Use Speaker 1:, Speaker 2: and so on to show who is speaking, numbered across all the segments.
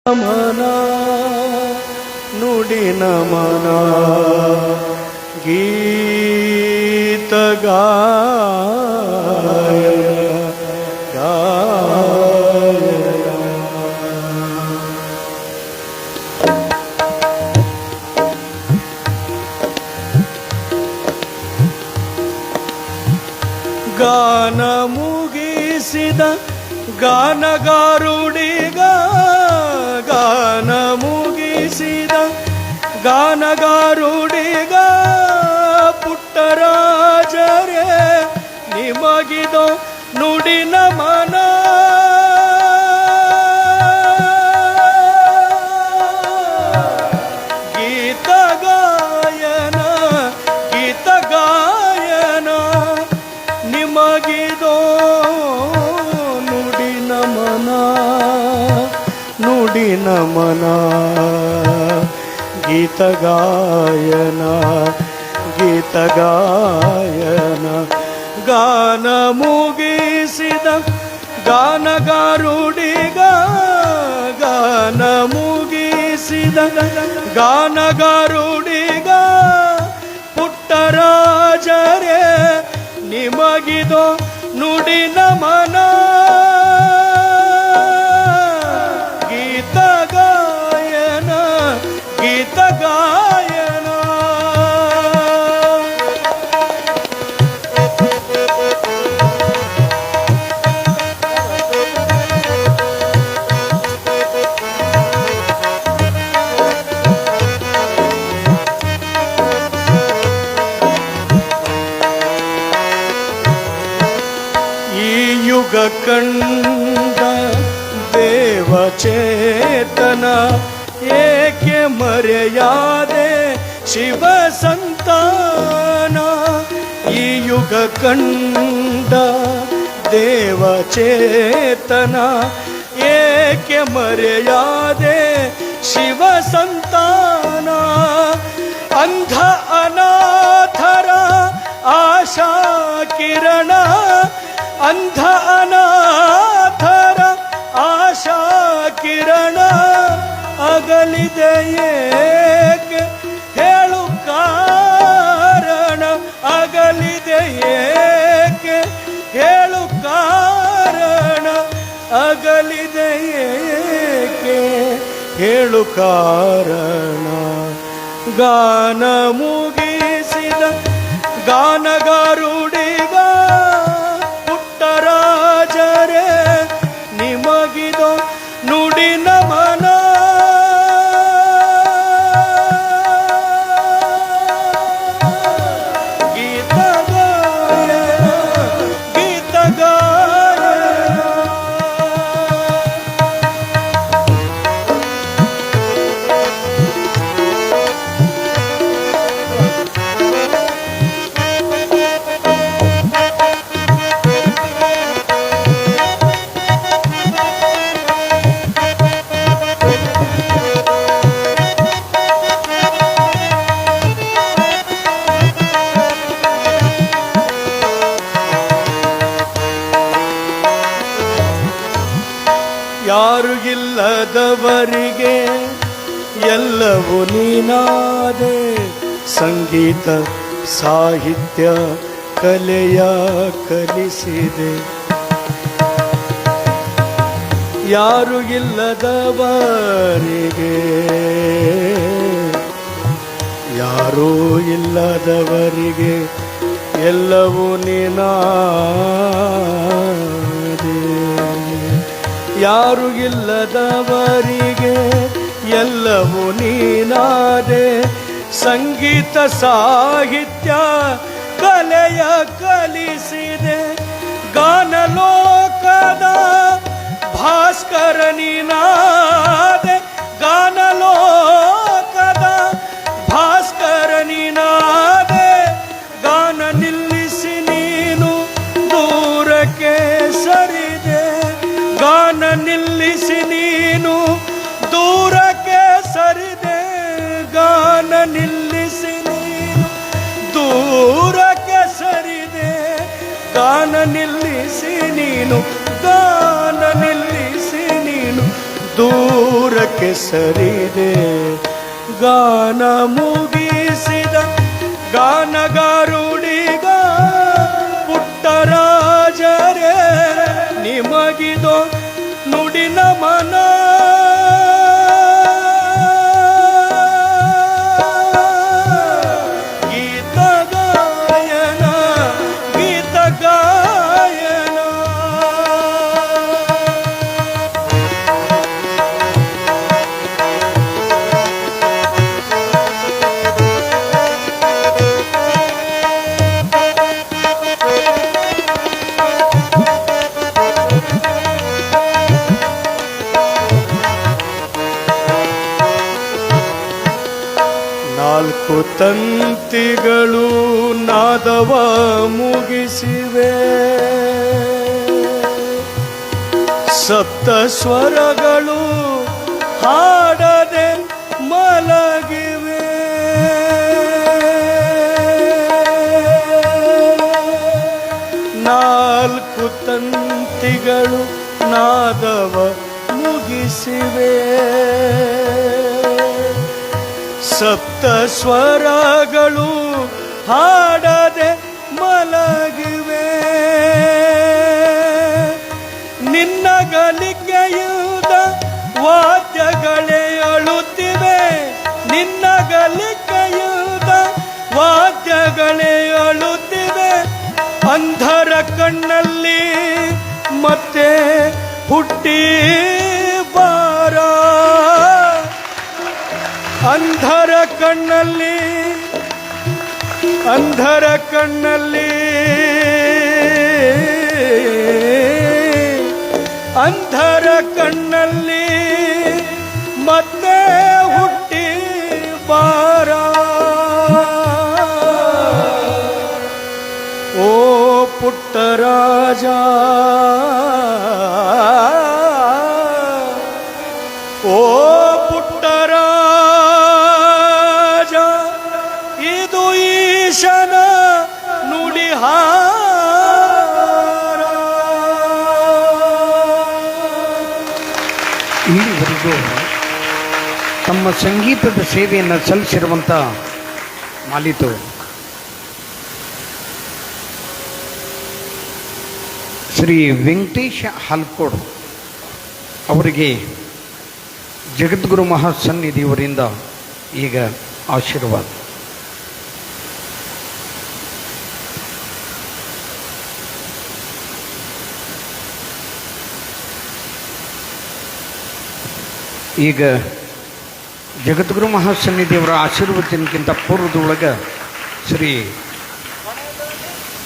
Speaker 1: ನಮನ ನುಡಿ ನಮನ ಗೀತ ಗಾನ ಮುಗಿಸಿದ ಗಾನಗಾರುಡಿಗ ಗಾನ ಮುಗಿಸಿದ ಗಾನಗಾರುಡಿಗ ಪುಟ್ಟರಾಜರೇ ನಿಮಗಿದೋ ನುಡಿ ನಮನ ಗೀತ ಗಾಯನ ಗೀತ ಗಾಯನ ನಿಮಗಿದೋ ನುಡಿ ನಮನ ನುಡಿ ನಮನ ಗೀತ ಗಾಯನ ಗೀತ ಗಾಯನ ಗಾನ ಮುಗಿಸಿದ ಗಾನಗಾರುಡಿಗ ಗಾನ ಮುಗಿಸಿದ ಗಾನಗಾರುಡಿಗ ಪುಟ್ಟರಾಜರೇ ನಿಮಗಿದೋ ನುಡಿ ನಮನ ಗೀತ ಗಾಯನ ಗೀತ ಗಾಯನ ಈ ಯುಗ ಕಂಡ ದೇವಚೇತನ ಏಕೆ ಮರೆಯಾದೆ ಶಿವ ಸಂತಾನ ಈ ಯುಗ ಕಂಡ ದೇವಚೇತನ ಏಕೆ ಮರೆಯಾದೆ ಶಿವ ಸಂತಾನ ಅಂಧ ಅನಾಥರ ಆಶಾ ಕಿರಣ ಅಂಧ ಅನಾಥರ ಆಶಾ ಕಿರಣ ಅಗಲಿದೆ ಏಕೆ ಹೇಳು ಕಾರಣ ಅಗಲಿದೆ ಏಕೆ ಹೇಳು ಕಾರಣ ಅಗಲಿದೆ ಏಕೆ ಹೇಳು ಕಾರಣ ಗಾನ ಮುಗಿಸಿದ ಗಾನಗಾರುಡಿಗ ಪುಟ್ಟರಾಜರೇ ನಿಮಗಿದೋ ನುಡಿ ನಮನ ಗೀತ ಗಾಯನ ಗೀತ ಗಾಯನ ಯಾರು ಇಲ್ಲದವರಿಗೆ ಎಲ್ಲವೂ ನೀನಾದೆ ಸಂಗೀತ ಸಾಹಿತ್ಯ ಕಲೆಯ ಕಲಿಸಿದೆ ಯಾರು ಇಲ್ಲದವರಿಗೆ ಯಾರೂ ಇಲ್ಲದವರಿಗೆ ಎಲ್ಲವೂ ನೀನಾದೆ ಯಾರು ಇಲ್ಲದವರಿಗೆ ಎಲ್ಲವೂ ನೀನಾದೆ ಸಂಗೀತ ಸಾಹಿತ್ಯ ಕಲೆಯ ಕಲಿಸಿದೆ ಗಾನಲೋಕದ ಭಾಸ್ಕರ ನೀನಾದೆ ಗಾನಲೋಕದ ಭಾಸ್ಕರ ನೀನಾದೆ ಗಾನ ನಿಲ್ಲಿಸಿ ನೀನು ದೂರಕ್ಕೆ ಸರಿದೆ ಗಾನ ನಿಲ್ಲಿಸಿ ನೀನು ದೂರಕ್ಕೆ ಸರಿದೆ ಗಾನ ನಿಲ್ಲಿಸಿ ನೀನು ದೂರಕ್ಕೆ ಸರಿದೆ ಗಾನ ನಿಲ್ಲಿಸಿ ನೀನು ಗಾನ ನಿಲ್ಲಿಸಿ ನೀನು ದೂರಕ್ಕೆ ಸರಿದೆ. ಗಾನ ಮುಗಿಸಿದ ಗಾನಗಾರುಡಿಗ ಪುಟ್ಟರಾಜರೇ ನಿಮಗಿದೋ ನುಡಿ ನಮನ. ಗೀತ ಗಾಯನ ಗೀತ ಗಾಯನ. ನಾಲ್ಕು ತಂತಿಗಳು ನಾದವ ಮುಗಿಸಿವೆ. ಸಪ್ತ ಸ್ವರಗಳು ಹಾಡದೆ ಮಲಗಿವೆ. ನಾಲ್ಕು ತಂತಿಗಳು ನಾದವ ಮುಗಿಸಿವೆ. ಸಪ್ತ ಸ್ವರಗಳು ಹಾಡದೆ ಮಲಗಿವೆ. ನಿನ್ನ ಗಲಿಕೆಯುದ ವಾದ್ಯಗಳೇ ಅಳುತ್ತಿವೆ. ನಿನ್ನ ಗಲಿಕೆಯುದ ವಾದ್ಯಗಳೇ ಅಳುತ್ತಿವೆ. ಅಂಧರ ಕಣ್ಣಲ್ಲಿ ಮತ್ತೆ ಹುಟ್ಟಿ ಬಾರ. ಅಂಧರ ಕಣ್ಣಲ್ಲಿ ಅಂಧರ ಕಣ್ಣಲ್ಲಿ ಅಂಧರ ಕಣ್ಣಲ್ಲಿ ಮತ್ತೆ ಹುಟ್ಟಿ ಬಾರ. ಓ ಪುಟ್ಟರಾಜ ಓ ಪುಟ್ಟರಾಜ ಇದು ಈಶನ ನುಡಿಹಾರ.
Speaker 2: ಇಲ್ಲಿವರೆಗೂ ತಮ್ಮ ಸಂಗೀತದ ಸೇವೆಯನ್ನು ಸಲ್ಲಿಸಿರುವಂಥ ಮಾಲೀತು ಶ್ರೀ ವೆಂಕಟೇಶ ಹಾಲ್ಕೋಡ್ ಅವರಿಗೆ ಜಗದ್ಗುರು ಮಹಾಸನ್ನಿಧಿಯವರಿಂದ ಈಗ ಆಶೀರ್ವಾದ. ಈಗ ಜಗದ್ಗುರು ಮಹಾಸನ್ನಿಧಿಯವರ ಆಶೀರ್ವಚನಕ್ಕಿಂತ ಪೂರ್ವದೊಳಗೆ ಶ್ರೀ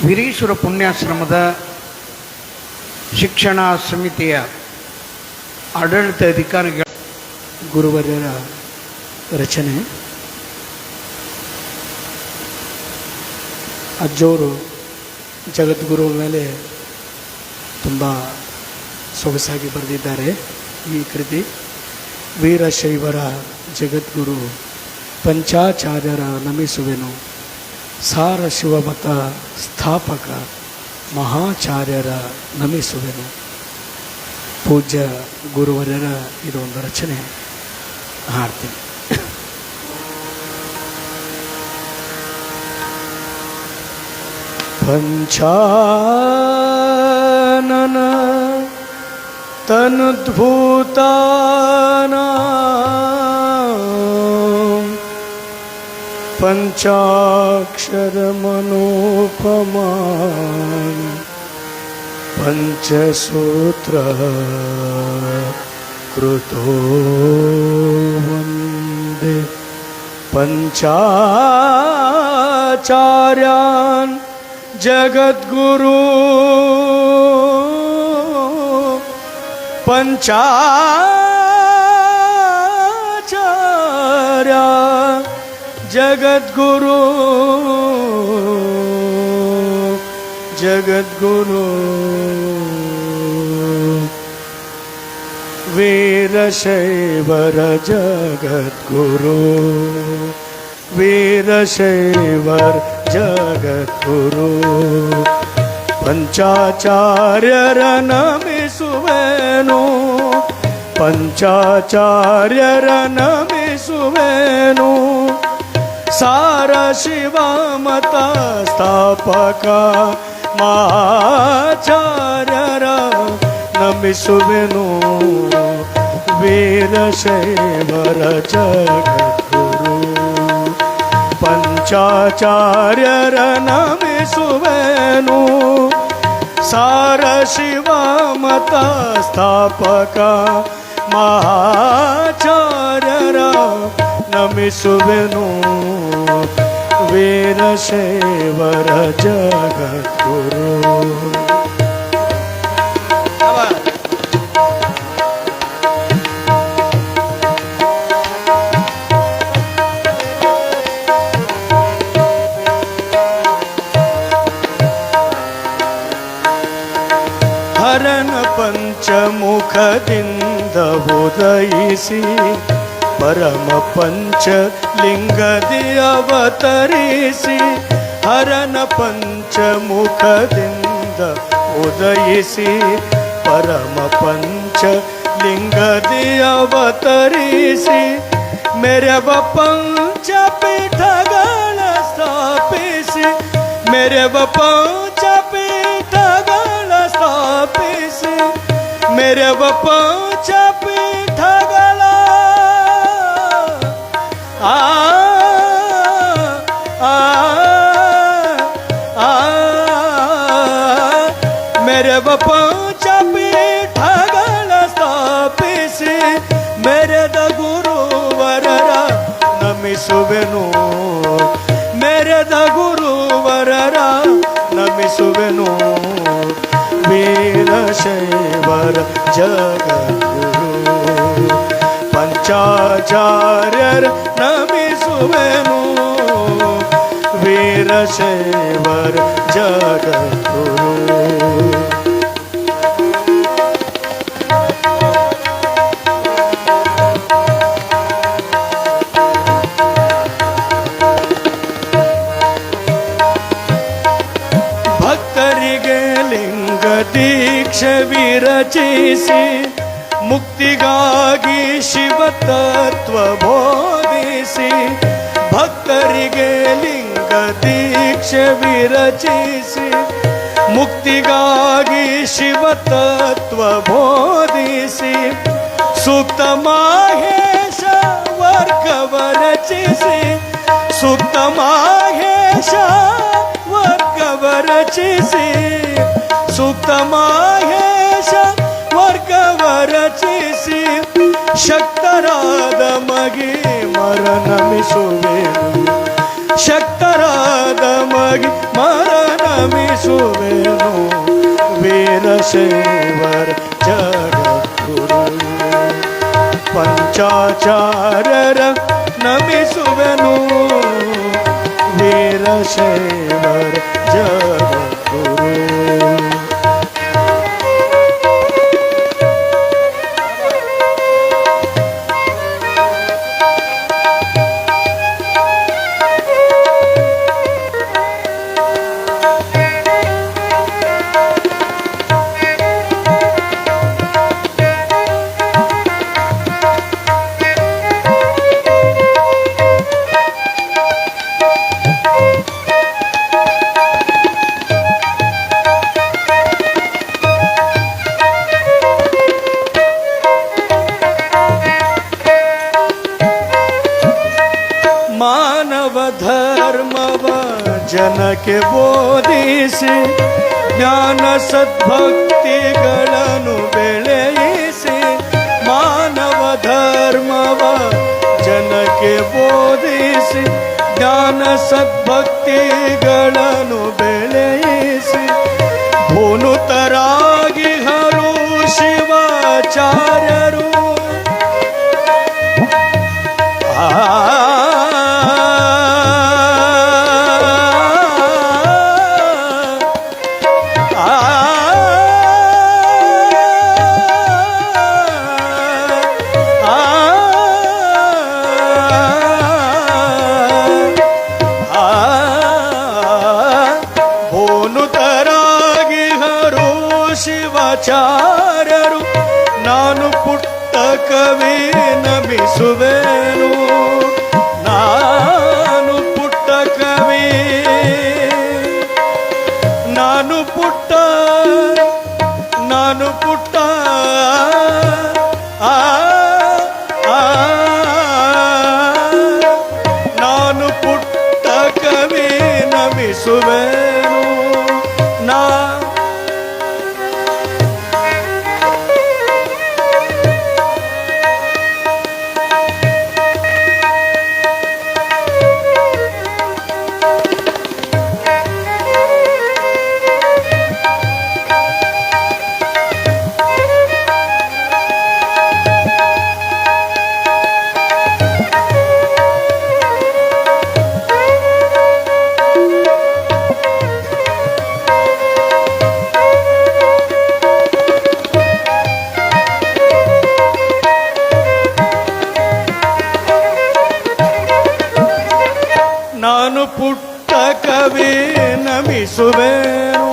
Speaker 2: ವೀರೇಶ್ವರ ಪುಣ್ಯಾಶ್ರಮದ ಶಿಕ್ಷಣ ಸಮಿತಿಯ ಆಡಳಿತ ಅಧಿಕಾರಿಗಳ
Speaker 1: ಗುರುವರ್ಯರ ರಚನೆ. ಅಜ್ಜೋರು ಜಗದ್ಗುರು ಮೇಲೆ ತುಂಬ ಸೊಗಸಾಗಿ ಬರೆದಿದ್ದಾರೆ ಈ ಕೃತಿ. ವೀರಶೈವರ ಜಗದ್ಗುರು ಪಂಚಾಚಾರ್ಯರ ನಮಿಸುವೆನು. ಸಾರ ಶಿವಮತ ಸ್ಥಾಪಕ ಮಹಾಚಾರ್ಯರ ನಮಿಸುವೆನು. ಪೂಜ್ಯ ಗುರುವರ್ಯರ ಇದೊಂದು ರಚನೆ ಹಾಡ್ತೀನಿ. ಪಂಚಾನನ ತನುದ್ಭೂತಾನಾಂ ಪಂಚಾಕ್ಷರ ಮನೋಪಮಾನ್ ಪಂಚಸೂತ್ರ ಕೃತೋ ವಂದೇ ಪಂಚಾಚಾರ್ಯಾನ್ ಜಗದ್ಗುರು ಪಂಚಾಚಾರ್ಯ ಜಗದ್ಗುರು ಜಗದ್ಗುರು ವೀರಶೈವರ ಜಗದ್ಗುರು ವೀರಶೈವರ ಜಗದ್ಗುರು ಪಂಚಾಚಾರ್ಯರ ನಮಿಸುವೆನು ಪಂಚಾಚಾರ್ಯರ ನಮಿಸುವೆನು ಸಾರ ಶಿವ ಮತ ಸ್ಥಾಪಕ ಮಹಾಚಾರ್ಯರ ನಮಿಸುವೆನು ವೀರಶೈವರ ಜಗದ್ಗುರು ಪಂಚಾಚಾರ್ಯರ ನಮಿಸುವೆನು ಸಾರ ಶಿವ ಮತ ಸ್ಥಾಪಕ ಮಹಾಚಾರ್ಯರ ನಮಿಸುವೆನು ವೀರಶೈವರ ಜಗದ್ಗುರು. ಹರನ ಪಂಚಮುಖದಿಂದ ಉದಯಿಸಿ ಪರಮ ಪಂಚಲಿಂಗದಿ ಅವತರಿಸಿ ಹರನ ಪಂಚಮುಖದಿಂದ ಉದಯಿಸಿ ಪರಮ ಪಂಚಲಿಂಗದಿ ಅವತರಿಸಿ ಮೆರವ ಪಂಚಪೀಠಗಳ ಸ್ಥಾಪಿಸಿ ಮೆರವ ಪಂಚಪೀಠಗಳ ಸ್ಥಾಪಿಸಿ ಮೆರವ ಪಂಚಪೀಠಗಳ ಆ ಆ ಆ ಮೆರವ ಪಂಚಪೀಠಗಳ ಸ್ಥಾಪಿಸಿ ಮೆರೆದ ಗುರುವರರ ನಮಿಸುವೆನು ಮೆರೆದ ಗುರುವರರ ನಮಿಸುವೆನು ವೀರಶೈವರ ಜಗದ್ಗುರು ಪಂಚಾಚಾರ್ಯರ ನಮಿಸುವೆನು ವೀರಶೈವರ ಜಗದ್ಗುರು. ಭಕ್ತರಿಗೆ ಲಿಂಗ ದೀಕ್ಷೆ ವಿರಚಿಸಿ ಮುಕ್ತಿಗಾಗಿ ಶಿವತತ್ವ ಬೋಧಿಸಿ ಭಕ್ತರಿಗೆ ಲಿಂಗ ದೀಕ್ಷೆ ವಿರಚಿಸಿ ಮುಕ್ತಿಗಾಗಿ ಶಿವತತ್ವ ಬೋಧಿಸಿ ಸೂಕ್ತ ಮಾಹೇಶ ವರ್ಗವ ರಚಿಸಿ ಸೂಕ್ತ ಮಾಹೇಶ ವರ್ಗವ ರಚಿಸಿ ಸೂಕ್ತ ಮಾಹೇಶ ವರ್ಗವ ರಚಿಸಿ ಶಕ್ತರಾದ ಮಗಿ ಮರ ನಮಿಸುವೆನು ಶಕ್ತರಾದ ಮಗಿ ಮರ ನಮಿಸುವೆನು ವೀರಶೈವರ ಜಗದ್ಗುರು ಪಂಚಾಚಾರ್ಯರ ನಮಿಸುವೆನು ವೀರಶೈವರ ಜಗದ್ಗುರು. ಮಾನವ ಧರ್ಮವ ಜನಕ್ಕೆ ಬೋಧಿಸಿ ಜ್ಞಾನ ಸದ್ಭಕ್ತಿಗಳನ್ನು ಬೆಳೆಯಿಸಿ ಮಾನವ ಧರ್ಮವ ಜನಕ್ಕೆ ಬೋಧಿಸಿ ಜ್ಞಾನ ಸದ್ಭಕ್ತಿಗಳನ್ನು ಬೆಳೆಯಿಸಿ ಭೂನುತರಾಗಿ ಹರು ಶಿವಾಚಾರ್ಯರು ಶಿವಾಚಾರ್ಯರು ನಾನು ಪುಟ್ಟ ನಮಿಸುವೆನು ನಾನು ಪುಟ್ಟ ಕವಿ ನಾನು ಪುಟ್ಟ ಆ ಆ, ನಾನು ಪುಟ್ಟ ಕವಿ ನಮಿಸುವೆನು ನಾ ನಾನು ಪುಟ್ಟ ಕವಿ ನಮಿಸುವೆನು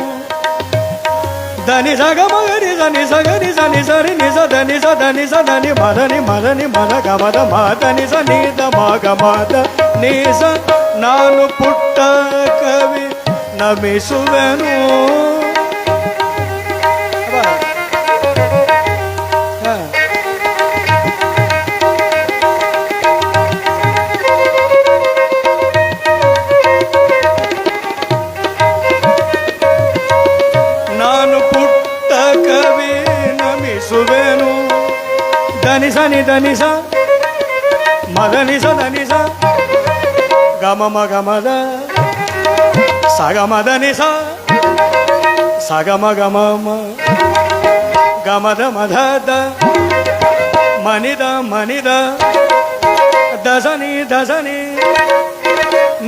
Speaker 1: ಧನಿ ಸಗ ಮಗರಿ ಧನಿ ಸಗರಿ ಸನಿ ಸರಿ ನಿಸ ಧನಿ ಸ ಧನಿ ಸ ಧನಿ ಮದನಿ ಮದನಿ ಮದ ಗಮದ ಮಾದನಿ ಸ ನೀದ ಮಗ ಮಾದ ನೀಸ ನಾನು ಪುಟ್ಟ ಕವಿ ನಮಿಸುವೆನು ನಾನು ಪುಟ್ಟ ಕವಿ ನಮಿಸುವೆನು ಧನಿ ಸ ನಿ ಧನಿ ಸ ಮದನಿ ಸ ಧನಿ ಸ ಗಮ ಮ ಗಮದ ಸಗ ಮದನಿ ಸ ಸಗ ಮ ಗಮ ಮ ಗಮದ ಮಧದ ಮನಿದ ಮನಿದ ದಸನಿ ದಸನಿ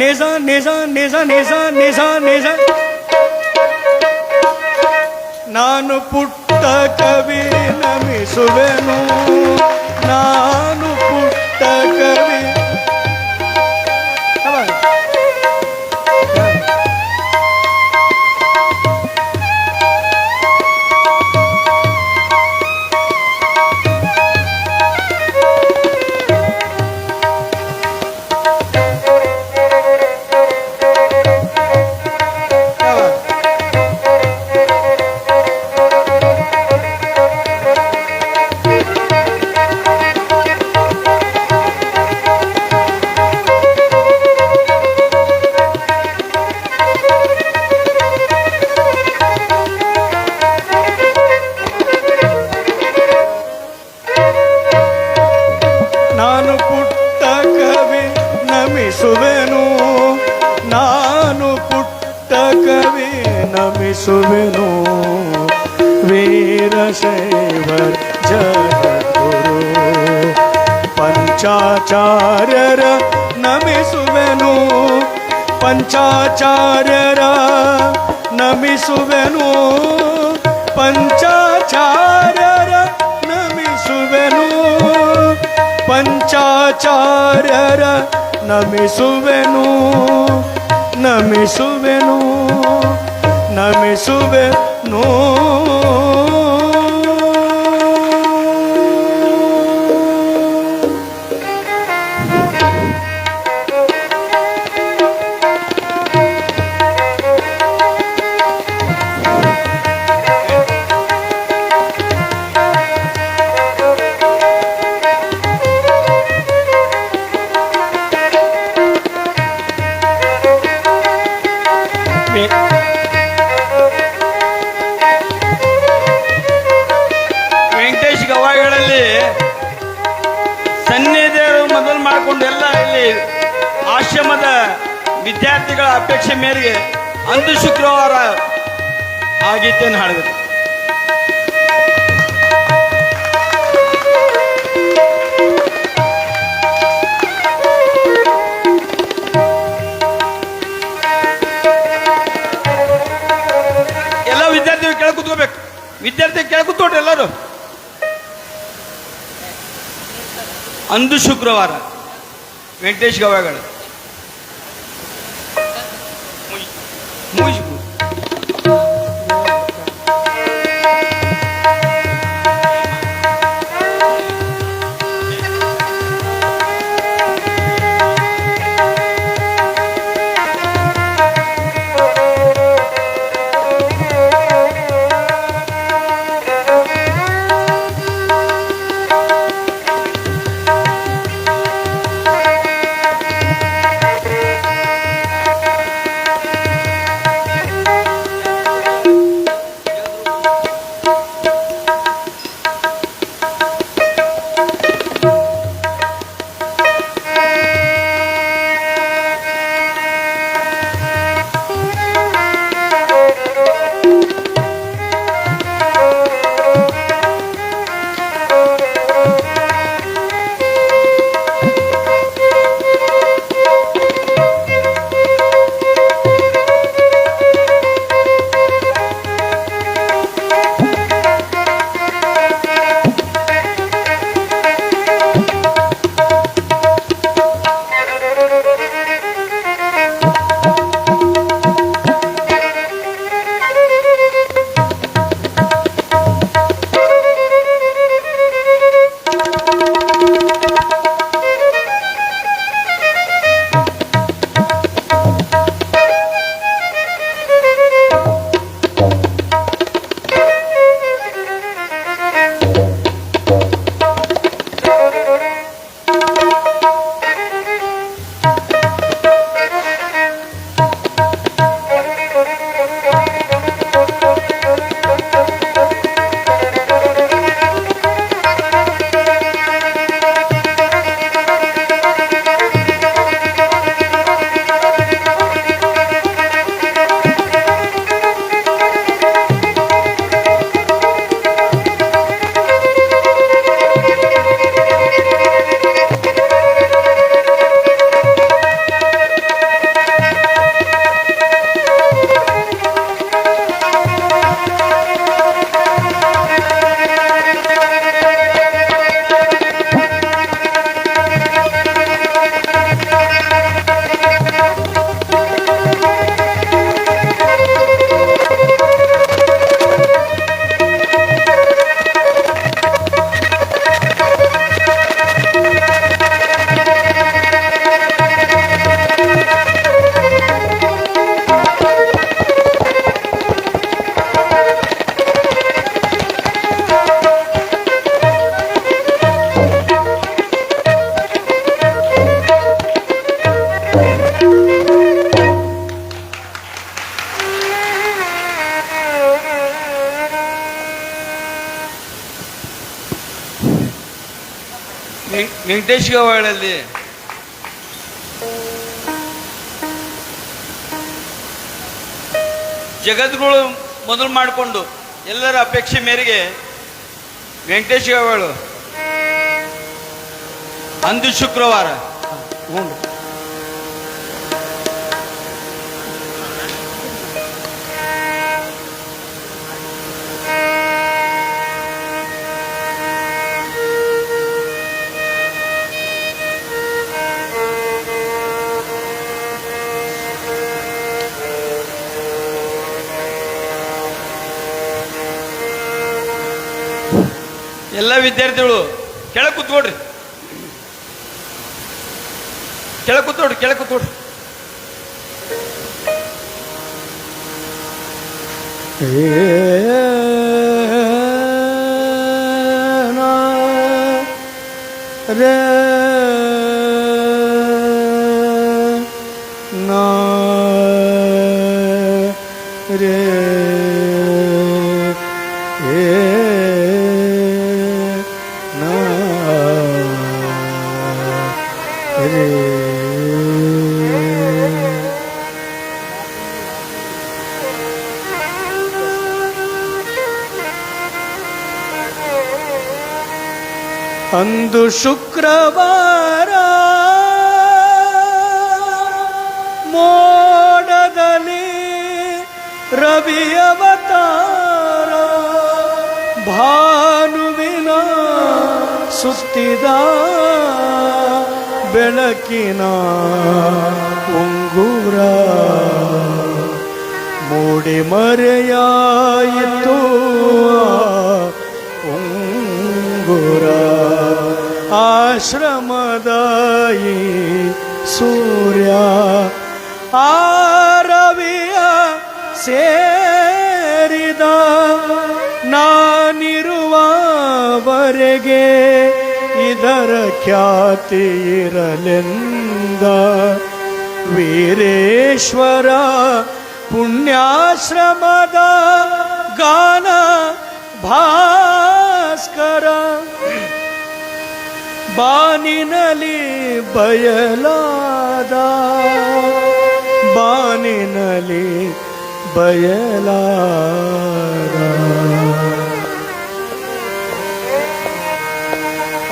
Speaker 1: ನಿಜ ನಿಜ ನಿಜ ನಿಜ ನಿಜ ನಿಜ ನಾನು ಪುಟ್ಟ ಕವಿ ನಮಿಸುವೆನು ನಾನು ಪುಟ್ಟ ಕವಿ ನಾನು ಪುಟ್ಟ ಕವಿ ನಮಿಸುವೆನು ನಾನು ಪುಟ್ಟ ಕವಿ ನಮಿಸುವೆನು ವೀರಶೈವ ಜಗದ್ಗುರು ಪಂಚಾಚಾರ್ಯರ ನಮಿಸುವೆನು ಪಂಚಾಚಾರ್ಯರ ನಮಿಸುವೆನು ಪಂಚಾಚಾರ್ಯರ ನಮಿಸುವೆನು ಪಂಚಾಚಾರ್ಯರ ನಮಿಸುವೆನು ನಮಿಸುವೆನು ನಮಿಸುವೆನು
Speaker 3: ವೆಂಕಟೇಶ್ ಗವಾಯಿಗಳಲ್ಲಿ ಸನ್ನಿಧಿಯರು ಮೊದಲು ಮಾಡಿಕೊಂಡು ಎಲ್ಲ ಇಲ್ಲಿ ಆಶ್ರಮದ ವಿದ್ಯಾರ್ಥಿಗಳ ಅಪೇಕ್ಷೆ ಮೇರೆಗೆ ಅಂದು ಶುಕ್ರವಾರ ಆ ಗೀತೆಯನ್ನು ಹಾಡಬೇಕು. ಎಲ್ಲ ವಿದ್ಯಾರ್ಥಿಗಳು ಕೆಳ ಕೂತ್ಕೋಬೇಕು. ವಿದ್ಯಾರ್ಥಿ ಕೆಳ ಕೂತ್ಕೊಟ್ರಿ ಎಲ್ಲರೂ. ಅಂದು ಶುಕ್ರವಾರ ವೆಂಕಟೇಶ್ ಗವಾಯಿಗಳು ಮುಗಿಸ್ಬೋದು. ವೆಂಕಟೇಶ್ ಗವಾಳಲ್ಲಿ ಜಗದ್ಗುರು ಮೊದಲು ಮಾಡಿಕೊಂಡು ಎಲ್ಲರ ಅಪೇಕ್ಷೆ ಮೇರೆಗೆ ವೆಂಕಟೇಶ್ ಗವಾಳು ಅಂದು ಶುಕ್ರವಾರ
Speaker 2: ಹ್ಞೂ
Speaker 3: ಎಲ್ಲ ವಿದ್ಯಾರ್ಥಿಗಳು ಕೆಳಗೆ ಕೂತ್ಕೊಡ್ರಿ, ಕೆಳಗೆ ಕೂತ್ಕೊಡ್ರಿ, ಕೆಳಗೆ ಕೂತ್ಕೊಡ್ರಿ.
Speaker 1: ರೇ ನಾ ರೇ ಅಂದು ಶುಕ್ರವಾರ ಮೋಡದಲ್ಲಿ ರವಿ ಅವತಾರ ಭಾನುವಿನ ಸುತ್ತಿದ ಬೆಳಕಿನ ಉಂಗುರ ಮೂಡಿ ಮರೆಯಾಯಿತು ಉಂಗುರ ಆಶ್ರಮದಾಯಿ ಸೂರ್ಯ ಆರವಿಯ ಸೇರಿದ ನಾನಿರುವವರೆಗೆ ಇದರ ಖ್ಯಾತಿ ಇರಲೆಂದ ವೀರೇಶ್ವರ ಪುಣ್ಯಾಶ್ರಮದ ಗಾನ ಭಾಸ್ಕರ ಬಾನಿನಲಿ ಬಯಲಾದ ಬಾನಿನಲಿ ಬಯಲಾದ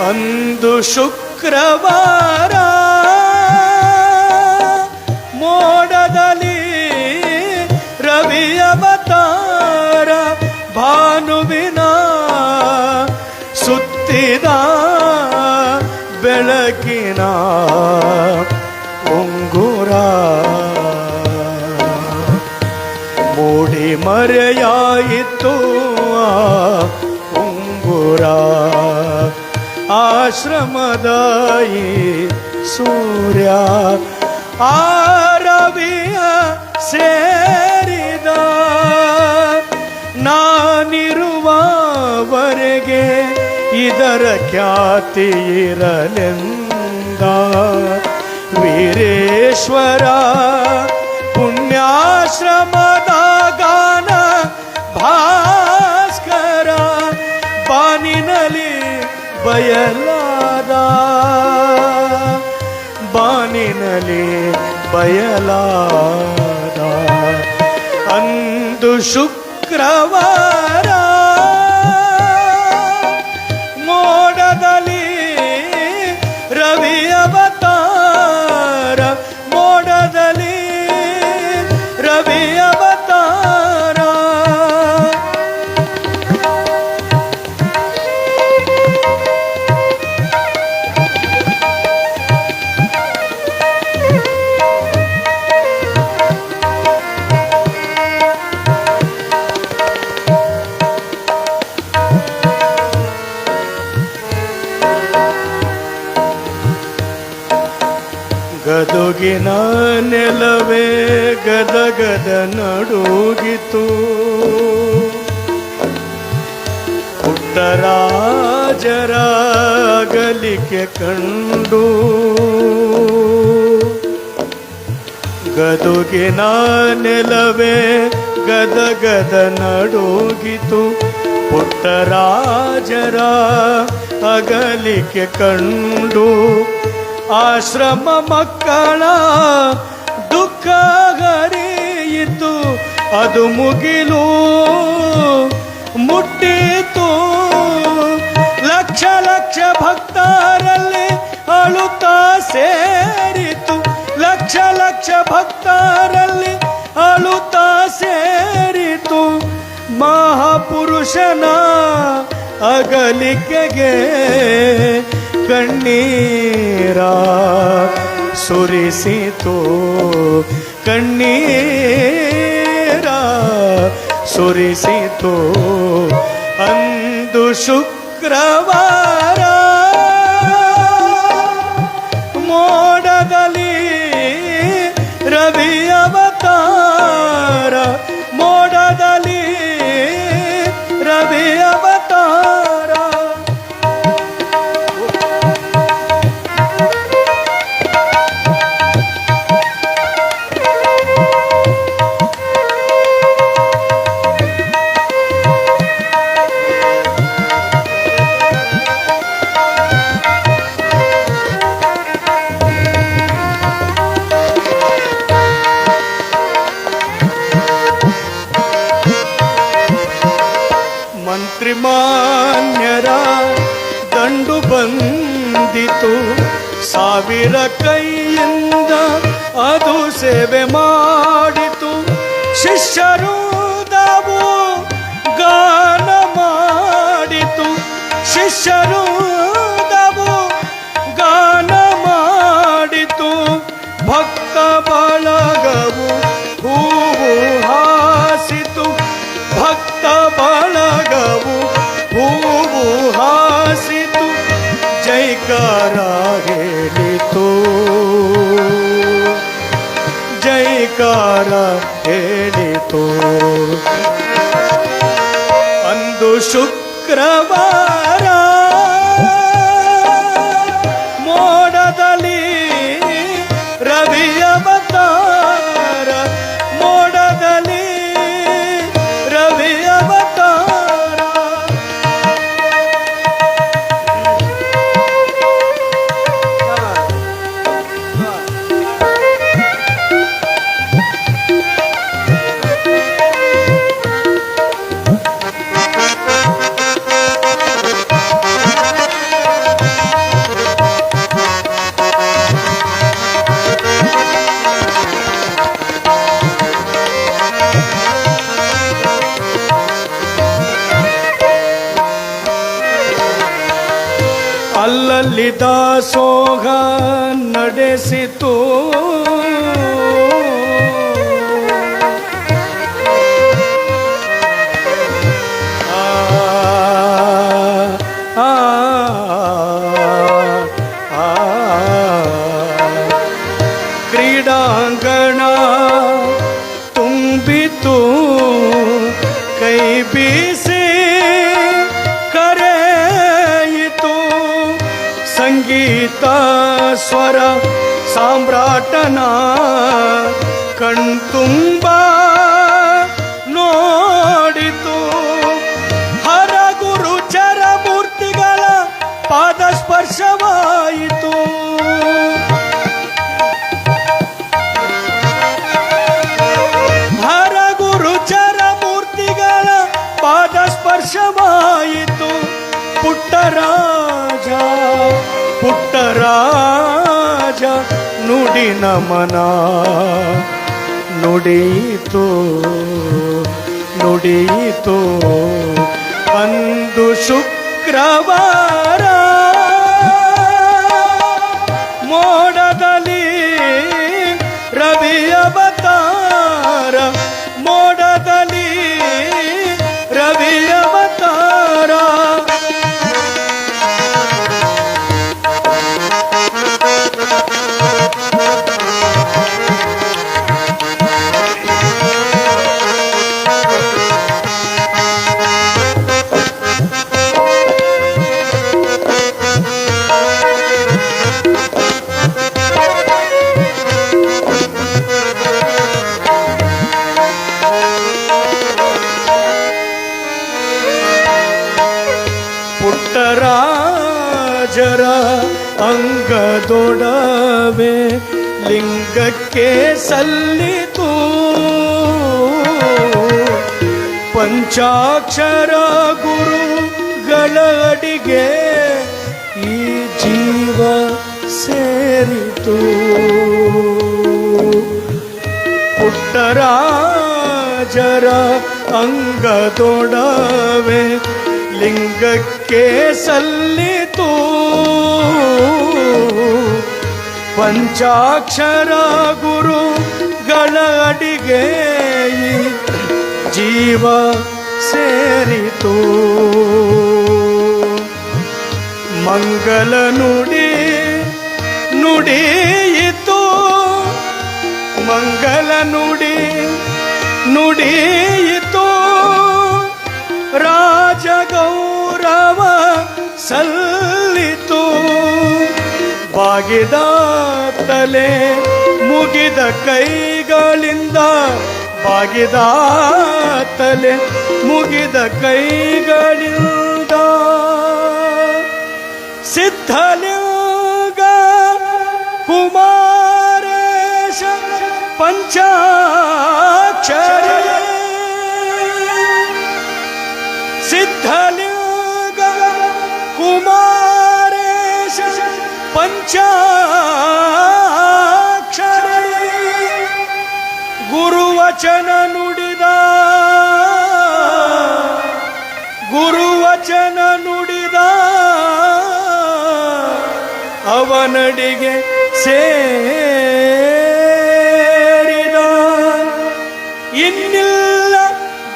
Speaker 1: ಅಂದು ಶುಕ್ರವಾರ ಮೋಡದಲ್ಲಿ ರವಿ ಅವತಾರ ಭಾನುವಿನ ಸುತ್ತಿದ ಬೆಳಕಿನ ಉಂಗುರ ಮೂಡಿ ಮರೆಯಾಯಿತು ಉಂಗುರ ಆಶ್ರಮದಾಯಿ ಸೂರ್ಯ ಆರವಿಯ ಸೇರಿದ ನಾನಿರುವವರೆಗೆ ಇದರ ಖ್ಯಾತಿ ಇರಲೆಂದ ವೀರೇಶ್ವರ ಪುಣ್ಯಾಶ್ರಮದ ಗಾನ ಭಾಸ್ಕರ ಬಾನಿನಲಿ ಬಯಲಾದ ಬಾನಿನಲಿ ಬಯಲಾದ ಅಂದು ಶುಕ್ರವಾರ ಮೋಡದಲ್ಲಿ ರವಿ ಅವತಾರ ಮೋಡದಲ್ಲಿ ರವಿ ಅವತಾರ ಗದುಗಿನ ನೆಲವೇ ಗದಗದ ನಡುಗಿತು ಪುಟ್ಟರಾಜರ ಅಗಲಿಕೆ ಕಂಡು ಗದುಗಿನ ನೆಲವೇ ಗದಗದ ನಡುಗಿತು ಪುಟ್ಟರಾಜರ ಅಗಲಿಕೆ ಕಂಡು ಆಶ್ರಮ ಮಕ್ಕಳ ದುಃಖ ಹರಿಯಿತು. ಅದು ಮುಗಿಲು ಮುಟ್ಟಿತು. ಲಕ್ಷ ಲಕ್ಷ ಭಕ್ತರಲ್ಲಿ ಅಳುತ್ತಾ ಸೇರಿತು. ಲಕ್ಷ ಲಕ್ಷ ಭಕ್ತರಲ್ಲಿ ಅಳುತ್ತಾ ಸೇರಿತು. ಮಹಾಪುರುಷನ ಅಗಲಿಕೆಗೆ ಕಣ್ಣೀರ ಸುರಿಸಿತು. ಕಣ್ಣೀರ ಸುರಿಸಿತು. ಅಂದು ಶುಕ್ರವಾರ ಮೋಡದಲ್ಲಿ ರವಿ ಅವತಾರ. ಮೋಡದಲ್ಲಿ ರವಿ ಅವತಾರ. ಮಂತ್ರಿಮಾನ್ಯರ ದಂಡು ಬಂದಿತು. ಸಾವಿರ ಕೈಯಿಂದ ಅದು ಸೇವೆ ಮಾಡಿತು. ಶಿಷ್ಯರು ತಾವು ಗಾನ ಮಾಡಿತು. ಶಿಷ್ಯರು ತಾವು ಗಾನ ಮಾಡಿತು. ಭಕ್ತ ಬಳಗವು ಹೂವು ಹಾಸಿತು. ಭಕ್ತ ಬಳಗವು ಹೂವು ಹಾಸಿತು. ಜೈಕಾರ ಹೇಳಿತು. ಜೈಕಾರ ಹೇಳಿತು. ಅಂದು ಶುಕ್ರವಾರ ಮೋಡದಲ್ಲಿ ರವಿ ಅವತಾರ. ಮೋಡದಲ್ಲಿ ರವಿ ಅವತಾರ. ಅಲ್ಲಲ್ಲಿ ದಾಸೋಹ ನಡೆಸಿತು. ಆ ಆ ಆ ಕ್ರೀಡಾಂಗಣ ತುಂಬಿತು. ಕೈ ಬೀಸಿ ಕರೆಯಿತು. ಸಂಗೀತ ಸ್ವರ ಸಾಮ್ರಾಟನ ಕಣ್ತುಂಬ ನೋಡಿತು. ಹರಗುರು ಚರಮೂರ್ತಿಗಳ ಪಾದ ಸ್ಪರ್ಶವಾಯಿತು. ಹರಗುರು ಚರಮೂರ್ತಿಗಳ ಪಾದ ಸ್ಪರ್ಶವಾಯಿತು. ಪುಟ್ಟರಾಜ ಪುಟ್ಟರಾಜ ನುಡಿ ನಮನ ನುಡಿಯಿತು. ನುಡಿಯಿತು. ಅಂದು ಶುಕ್ರವಾರ ಮೋಡದಲ್ಲಿ ರವಿ ಅವತಾರ. ಮೋಡದಲ್ಲಿ ರವಿ ಅವತಾರ. ಲಿಂಗಕ್ಕೆ ಸಲ್ಲಿತು ಪಂಚಾಕ್ಷರ ಗುರುಗಳ ಅಡಿಗೆ ಈ ಜೀವ ಸೇರಿತು ಪುಟ್ಟರಾಜರ ಅಂಗದೊಡವೆ ಲಿಂಗಕ್ಕೆ ಸಲ್ಲಿತು ಪಂಚಾಕ್ಷರ ಗುರುಗಳ ಅಡಿಗೆ ಈ ಜೀವ ಸೇರಿತು ಮಂಗಲ ನುಡಿ ನುಡಿಯಿತು ಮಂಗಲ ನುಡಿ ನುಡಿಯಿತು ರಾಜಗೌರವ ಸಲ್ಲಿತು ಬಾಗಿದ ತಲೆ ಮುಗಿದ ಕೈಗಳಿಂದ ಬಾಗಿದ ತಲೆ ಮುಗಿದ ಕೈಗಳಿಂದ ಸಿದ್ಧಲಿಂಗ ಕುಮಾರೇಶ ಪಂಚಾಕ್ಷರ ಸಿದ್ಧಲಿಂಗ ಕುಮಾರೇಶ ಪಂಚಾಕ್ಷರ ಗುರುವಚನ ನುಡಿದ ಗುರುವಚನ ನುಡಿದ ಅವನಡಿಗೆ ಸೇರಿದ ಇನ್ನಿಲ್ಲ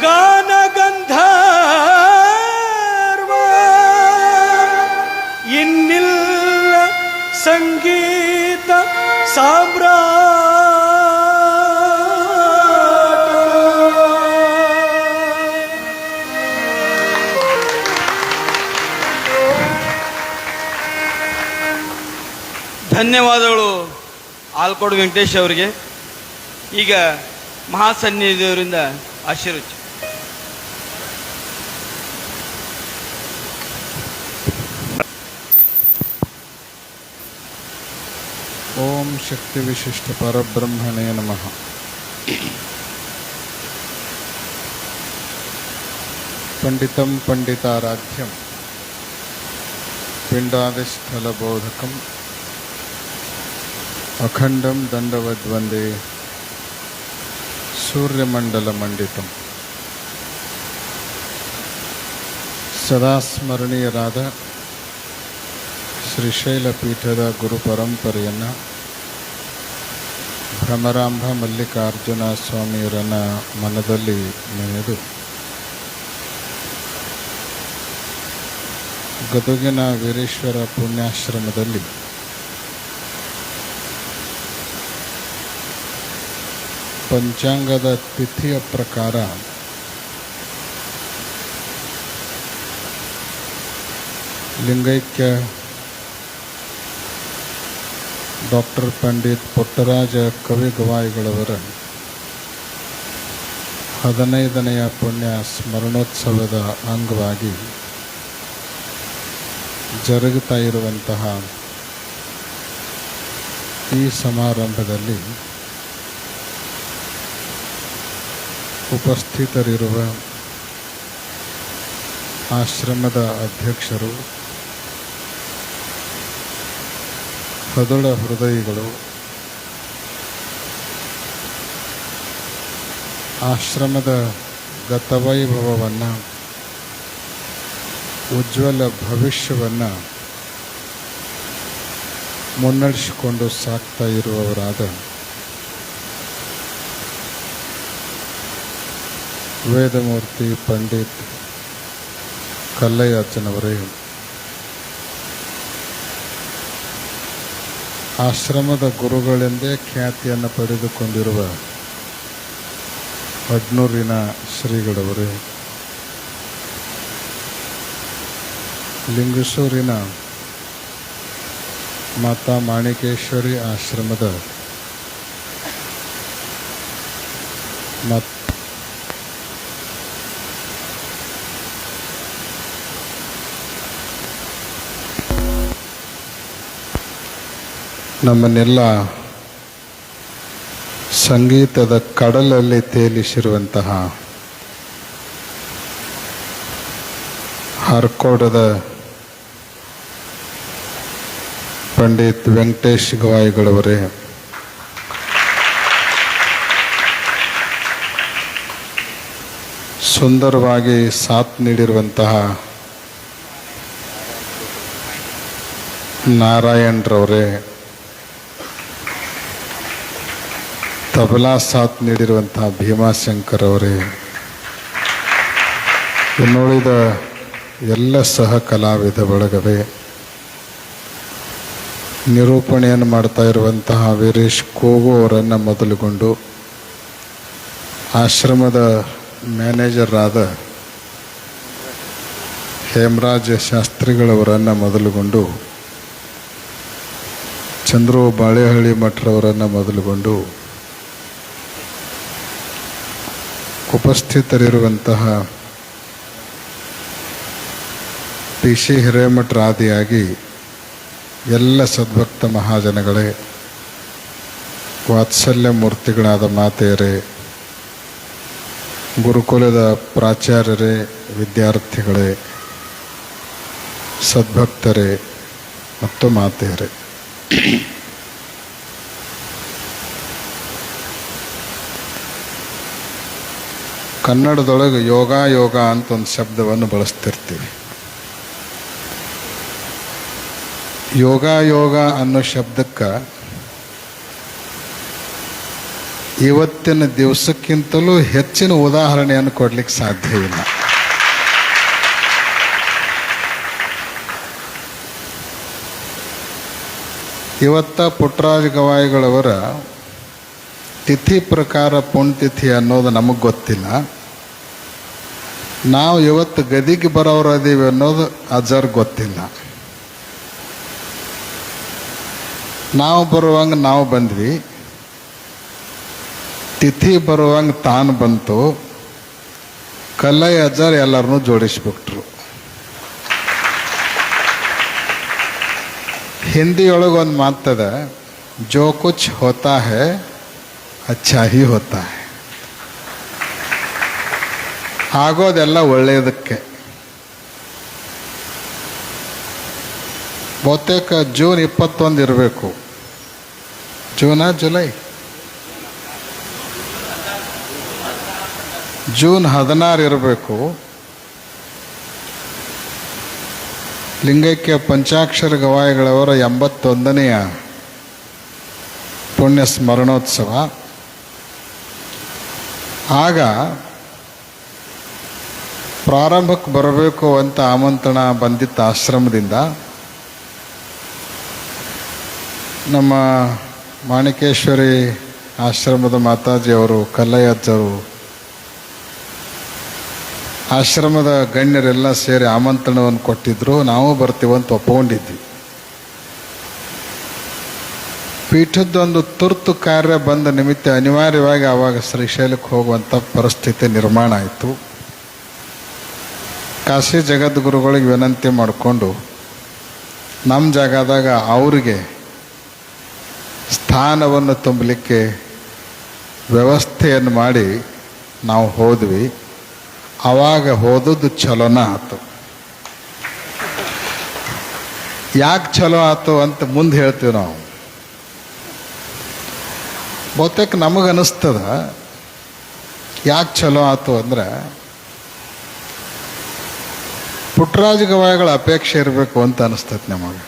Speaker 1: ಗಾನಗಂಧರ್ವ ಇನ್ನಿಲ್ಲ ಸಂಗೀತ ಸಾಮ್ರಾಟ
Speaker 3: ಧನ್ಯವಾದಗಳು ಆಲ್ಕೋಡ್ ವೆಂಕಟೇಶ್ ಅವರಿಗೆ. ಈಗ ಮಹಾಸನ್ನಿಧಿಯವರಿಂದ ಆಶೀರ್ವಚನ.
Speaker 4: ಓಂ ಶಕ್ತಿ ವಿಶಿಷ್ಟ ಪರಬ್ರಹ್ಮಣೇ ನಮಃ. ಪಂಡಿತಂ ಪಂಡಿತಾರಾಧ್ಯಂ ಪಿಂಡಾದಿಸ್ಥಲಬೋಧಕಂ ಅಖಂಡಂ ದಂಡವದ್ವಂದೇ ಸೂರ್ಯಮಂಡಲಮಂಡಿತಂ. ಸದಾ ಸ್ಮರಣೀಯರಾದ ಶ್ರೀಶೈಲ ಪೀಠದ ಗುರು ಪರಂಪರೆಯನ್ನು ಭ್ರಮರಾಂಭ ಮಲ್ಲಿಕಾರ್ಜುನ ಸ್ವಾಮಿಯವರನ್ನ ಮನದಲ್ಲಿ ನೆನೆದು ಗದುಗಿನ ವೀರೇಶ್ವರ ಪುಣ್ಯಾಶ್ರಮದಲ್ಲಿ ಪಂಚಾಂಗದ ತಿಥಿಯ ಪ್ರಕಾರ ಲಿಂಗೈಕ್ಯ ಡಾಕ್ಟರ್ ಪಂಡಿತ್ ಪುಟ್ಟರಾಜ ಕವಿಗವಾಯಿಗಳವರ 15ನೆಯ ಪುಣ್ಯ ಸ್ಮರಣೋತ್ಸವದ ಅಂಗವಾಗಿ ಜರುಗುತ್ತಾ ಇರುವಂತಹ ಈ ಸಮಾರಂಭದಲ್ಲಿ ಉಪಸ್ಥಿತರಿರುವ ಆಶ್ರಮದ ಅಧ್ಯಕ್ಷರು, ಹೃದಯ ಹೃದಯಿಗಳು, ಆಶ್ರಮದ ಗತವೈಭವವನ್ನು, ಉಜ್ವಲ ಭವಿಷ್ಯವನ್ನು ಮುನ್ನಡೆಸಿಕೊಂಡು ಸಾಕ್ತಾ ಇರುವವರಾದ ವೇದಮೂರ್ತಿ ಪಂಡಿತ್ ಕಲ್ಲಯ್ಯಜ್ಜನವರೇ, ಆಶ್ರಮದ ಗುರುಗಳೆಂದೇ ಖ್ಯಾತಿಯನ್ನು ಪಡೆದುಕೊಂಡಿರುವ ಅಡ್ನೂರಿನ ಶ್ರೀಗಳವರೇ, ಲಿಂಗಸೂರಿನ ಮಾತಾ ಮಾಣಿಕೇಶ್ವರಿ ಆಶ್ರಮದ ನಮ್ಮನ್ನೆಲ್ಲ ಸಂಗೀತದ ಕಡಲಲ್ಲಿ ತೇಲಿಸಿರುವಂತಹ ಹರ್ಕೋಡದ ಪಂಡಿತ್ ವೆಂಕಟೇಶ್ ಗವಾಯಿಗಳವರೇ, ಸುಂದರವಾಗಿ ಸಾಥ್ ನೀಡಿರುವಂತಹ ನಾರಾಯಣ್ರವರೇ, ತಬಲಾ ಸಾಥ್ ನೀಡಿರುವಂತಹ ಭೀಮಾಶಂಕರ್ ಅವರೇ, ಇನ್ನುಳಿದ ಎಲ್ಲ ಸಹ ಕಲಾವಿದ ಬಳಗವೇ, ನಿರೂಪಣೆಯನ್ನು ಮಾಡ್ತಾ ಇರುವಂತಹ ವೀರೇಶ್ ಕೋಗು ಅವರನ್ನು ಮೊದಲುಗೊಂಡು ಆಶ್ರಮದ ಮ್ಯಾನೇಜರ್ ಆದ ಹೇಮರಾಜ ಶಾಸ್ತ್ರಿಗಳವರನ್ನು ಮೊದಲುಗೊಂಡು ಚಂದ್ರು ಬಾಳೆಹಳ್ಳಿ ಮಠರವರನ್ನು ಮೊದಲುಗೊಂಡು ಉಪಸ್ಥಿತರಿರುವಂತಹ ಪಿ ಸಿ ಹಿರೇಮಠರಾದಿಯಾಗಿ ಎಲ್ಲ ಸದ್ಭಕ್ತ ಮಹಾಜನಗಳೇ, ವಾತ್ಸಲ್ಯ ಮೂರ್ತಿಗಳಾದ ಮಾತೆಯರೇ, ಗುರುಕುಲದ ಪ್ರಾಚಾರ್ಯರೇ, ವಿದ್ಯಾರ್ಥಿಗಳೇ, ಸದ್ಭಕ್ತರೇ ಮತ್ತು ಮಾತೆಯರೇ, ಕನ್ನಡದೊಳಗೆ ಯೋಗ ಯೋಗ ಅಂತ ಒಂದು ಶಬ್ದವನ್ನು ಬಳಸ್ತಿರ್ತೀವಿ. ಯೋಗ ಯೋಗ ಅನ್ನೋ ಶಬ್ದಕ್ಕೆ ಇವತ್ತಿನ ದಿವಸಕ್ಕಿಂತಲೂ ಹೆಚ್ಚಿನ ಉದಾಹರಣೆಯನ್ನು ಕೊಡಲಿಕ್ಕೆ ಸಾಧ್ಯವಿಲ್ಲ. ಇವತ್ತ ಪುಟ್ಟರಾಜ ಗವಾಯಿಗಳವರ ತಿಥಿ ಪ್ರಕಾರ ಪುಣ್ಯತಿಥಿ ಅನ್ನೋದು ನಮಗೆ ಗೊತ್ತಿಲ್ಲ. ನಾವು ಇವತ್ತು ಗದಿಗೆ ಬರೋರು ಅದೀವಿ ಅನ್ನೋದು ಅಜರ್ ಗೊತ್ತಿಲ್ಲ. ನಾವು ಬರುವಂಗೆ ನಾವು ಬಂದ್ವಿ, ತಿಥಿ ಬರುವಂಗೆ ತಾನು ಬಂತು, ಕಲ್ಲೈ ಅಜ್ಜರ್ ಎಲ್ಲರನ್ನೂ ಜೋಡಿಸ್ಬಿಟ್ರು. ಹಿಂದಿಯೊಳಗೊಂದು ಮಾತದ, ಜೋ ಕುಚ್ ಹೋತಾ ಹೈ ಅಚ್ಚಾ ಹಿ ಹೋತಾ ಹೈ. ಆಗೋದೆಲ್ಲ ಒಳ್ಳೆಯದಕ್ಕೆ. ಬಹುತೇಕ ಜೂನ್ 21 ಇರಬೇಕು. ಜುಲೈ ಜೂನ್ 16 ಇರಬೇಕು. ಲಿಂಗೈಕ್ಯ ಪಂಚಾಕ್ಷರ ಗವಾಯಿಗಳವರ 81ನೆಯ ಪುಣ್ಯ ಸ್ಮರಣೋತ್ಸವ. ಆಗ ಪ್ರಾರಂಭಕ್ಕೆ ಬರಬೇಕು ಅಂತ ಆಮಂತ್ರಣ ಬಂದಿತ್ತು ಆಶ್ರಮದಿಂದ. ನಮ್ಮ ಮಾಣಿಕೇಶ್ವರಿ ಆಶ್ರಮದ ಮಾತಾಜಿಯವರು, ಕಲ್ಲಯ್ಯಜ್ಜರು, ಆಶ್ರಮದ ಗಣ್ಯರೆಲ್ಲ ಸೇರಿ ಆಮಂತ್ರಣವನ್ನು ಕೊಟ್ಟಿದ್ರು. ನಾವು ಬರ್ತೀವಂತ ಒಪ್ಕೊಂಡಿದ್ವಿ. ಪೀಠದ್ದೊಂದು ತುರ್ತು ಕಾರ್ಯ ಬಂದ ನಿಮಿತ್ತ ಅನಿವಾರ್ಯವಾಗಿ ಆವಾಗ ಶ್ರೀಶೈಲಕ್ಕೆ ಹೋಗುವಂಥ ಪರಿಸ್ಥಿತಿ ನಿರ್ಮಾಣ ಆಯಿತು. ಕಾಶಿ ಜಗದ್ಗುರುಗಳಿಗೆ ವಿನಂತಿ ಮಾಡಿಕೊಂಡು ನಮ್ಮ ಜಾಗದಾಗ ಅವರಿಗೆ ಸ್ಥಾನವನ್ನು ತುಂಬಲಿಕ್ಕೆ ವ್ಯವಸ್ಥೆಯನ್ನು ಮಾಡಿ ನಾವು ಹೋದ್ವಿ. ಆವಾಗ ಹೋದದ್ದು ಚಲೋನ ಆಯ್ತು. ಯಾಕೆ ಚಲೋ ಆಯ್ತು ಅಂತ ಮುಂದೆ ಹೇಳ್ತೀವಿ ನಾವು. ಬಹುತೇಕ ನಮಗನ್ನಿಸ್ತದ ಯಾಕೆ ಚಲೋ ಆಯ್ತು ಅಂದರೆ, ಪುಟ್ಟರಾಜ ಗವಾಯಿಗಳ ಅಪೇಕ್ಷೆ ಇರಬೇಕು ಅಂತ ಅನಿಸ್ತೈತೆ ನಮಗೆ.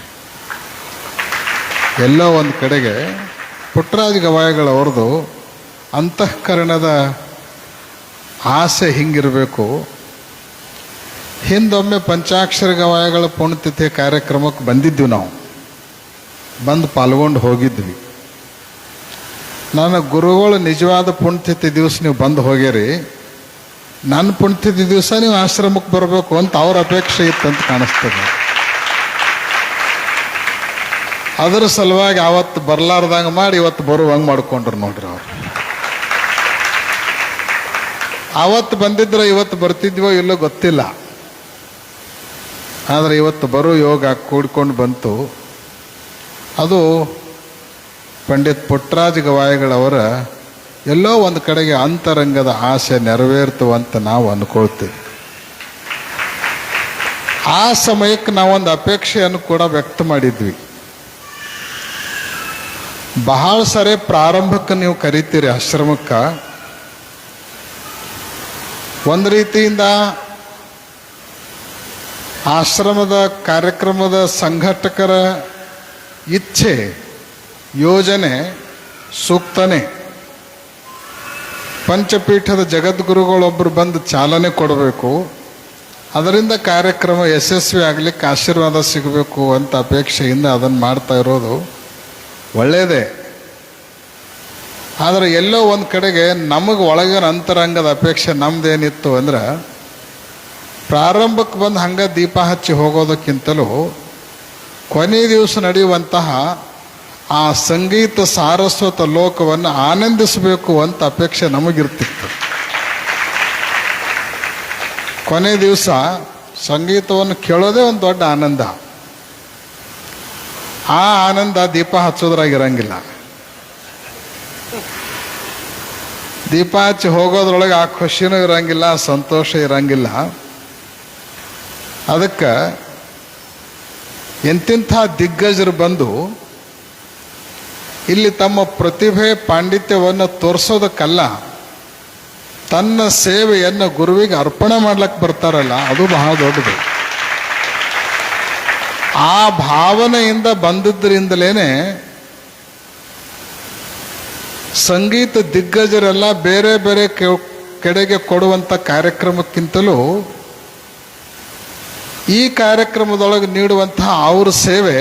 Speaker 4: ಎಲ್ಲೋ ಒಂದು ಕಡೆಗೆ ಪುಟ್ಟರಾಜ ಗವಾಯಿಗಳವ್ರದ್ದು ಅಂತಃಕರಣದ ಆಸೆ ಹಿಂಗಿರಬೇಕು. ಹಿಂದೊಮ್ಮೆ ಪಂಚಾಕ್ಷರ ಗವಾಯಿಗಳ ಪುಣ್ಯತಿಥಿ ಕಾರ್ಯಕ್ರಮಕ್ಕೆ ಬಂದಿದ್ವಿ. ನಾವು ಬಂದು ಪಾಲ್ಗೊಂಡು ಹೋಗಿದ್ವಿ. ನನ್ನ ಗುರುಗಳು ನಿಜವಾದ ಪುಣ್ಯತಿಥಿ ದಿವಸ ನೀವು ಬಂದು ಹೋಗ್ಯಾರಿ, ನನ್ನ ಪುಣ್ಯತಿಥಿ ದಿವಸ ನೀವು ಆಶ್ರಮಕ್ಕೆ ಬರಬೇಕು ಅಂತ ಅವ್ರ ಅಪೇಕ್ಷೆ ಇತ್ತಂತ ಕಾಣಿಸ್ತದೆ. ಅದರ ಸಲುವಾಗಿ ಅವತ್ತು ಬರಲಾರ್ದಂಗೆ ಮಾಡಿ ಇವತ್ತು ಬರುವಂಗೆ ಮಾಡ್ಕೊಂಡ್ರು ನೋಡ್ರಿ ಅವ್ರು. ಅವತ್ತು ಬಂದಿದ್ರೆ ಇವತ್ತು ಬರ್ತಿದ್ವೋ ಇಲ್ಲೋ ಗೊತ್ತಿಲ್ಲ. ಆದರೆ ಇವತ್ತು ಬರೋ ಯೋಗ ಕೂಡ್ಕೊಂಡು ಬಂತು. ಅದು ಪಂಡಿತ್ ಪುಟ್ಟರಾಜ ಗವಾಯಿಗಳವರ ಎಲ್ಲೋ ಒಂದು ಕಡೆಗೆ ಅಂತರಂಗದ ಆಸೆ ನೆರವೇರ್ತು ಅಂತ ನಾವು ಅಂದ್ಕೊಳ್ತೀವಿ. ಆ ಸಮಯಕ್ಕೆ ನಾವೊಂದು ಅಪೇಕ್ಷೆಯನ್ನು ಕೂಡ ವ್ಯಕ್ತ ಮಾಡಿದ್ವಿ. ಬಹಳ ಸರಿ ಪ್ರಾರಂಭಕ್ಕೆ ನೀವು ಕರಿತೀರಿ ಆಶ್ರಮಕ್ಕೆ. ಒಂದು ರೀತಿಯಿಂದ ಆಶ್ರಮದ ಕಾರ್ಯಕ್ರಮದ ಸಂಘಟಕರ ಇಚ್ಛೆ, ಯೋಜನೆ ಸೂಕ್ತನೇ. ಪಂಚಪೀಠದ ಜಗದ್ಗುರುಗಳೊಬ್ಬರು ಬಂದು ಚಾಲನೆ ಕೊಡಬೇಕು, ಅದರಿಂದ ಕಾರ್ಯಕ್ರಮ ಯಶಸ್ವಿ ಆಗಲಿಕ್ಕೆ ಆಶೀರ್ವಾದ ಸಿಗಬೇಕು ಅಂತ ಅಪೇಕ್ಷೆಯಿಂದ ಅದನ್ನು ಮಾಡ್ತಾ ಇರೋದು ಒಳ್ಳೆಯದೇ. ಆದರೆ ಎಲ್ಲೋ ಒಂದು ಕಡೆಗೆ ನಮಗೆ ಒಳಗಿನ ಅಂತರಂಗದ ಅಪೇಕ್ಷೆ ನಮ್ದೇನಿತ್ತು ಅಂದ್ರೆ, ಪ್ರಾರಂಭಕ್ಕೆ ಬಂದು ಹಂಗೆ ದೀಪ ಹಚ್ಚಿ ಹೋಗೋದಕ್ಕಿಂತಲೂ ಕೊನೆ ದಿವಸ ನಡೆಯುವಂತಹ ಆ ಸಂಗೀತ ಸಾರಸ್ವತ ಲೋಕವನ್ನು ಆನಂದಿಸಬೇಕು ಅಂತ ಅಪೇಕ್ಷೆ ನಮಗಿರ್ತಿತ್ತು. ಕೊನೆ ದಿವಸ ಸಂಗೀತವನ್ನು ಕೇಳೋದೇ ಒಂದು ದೊಡ್ಡ ಆನಂದ. ಆ ಆನಂದ ದೀಪ ಹಚ್ಚೋದ್ರಾಗಿರಂಗಿಲ್ಲ. ದೀಪ ಹಚ್ಚಿ ಹೋಗೋದ್ರೊಳಗೆ ಆ ಖುಷಿನೂ ಇರಂಗಿಲ್ಲ, ಸಂತೋಷ ಇರಂಗಿಲ್ಲ. ಅದಕ್ಕೆ ಎಂತಿಂಥ ದಿಗ್ಗಜರು ಬಂದು ಇಲ್ಲಿ ತಮ್ಮ ಪ್ರತಿಭೆ ಪಾಂಡಿತ್ಯವನ್ನು ತೋರಿಸೋದಕ್ಕಲ್ಲ, ತನ್ನ ಸೇವೆಯನ್ನು ಗುರುವಿಗೆ ಅರ್ಪಣೆ ಮಾಡ್ಲಿಕ್ಕೆ ಬರ್ತಾರಲ್ಲ, ಅದು ಬಹಳ ದೊಡ್ಡದು. ಆ ಭಾವನೆಯಿಂದ ಬಂದದ್ರಿಂದಲೇ ಸಂಗೀತ ದಿಗ್ಗಜರೆಲ್ಲ ಬೇರೆ ಬೇರೆ ಕಡೆಗೆ ಕೊಡುವಂಥ ಕಾರ್ಯಕ್ರಮಕ್ಕಿಂತಲೂ ಈ ಕಾರ್ಯಕ್ರಮದೊಳಗೆ ನೀಡುವಂತಹ ಅವ್ರ ಸೇವೆ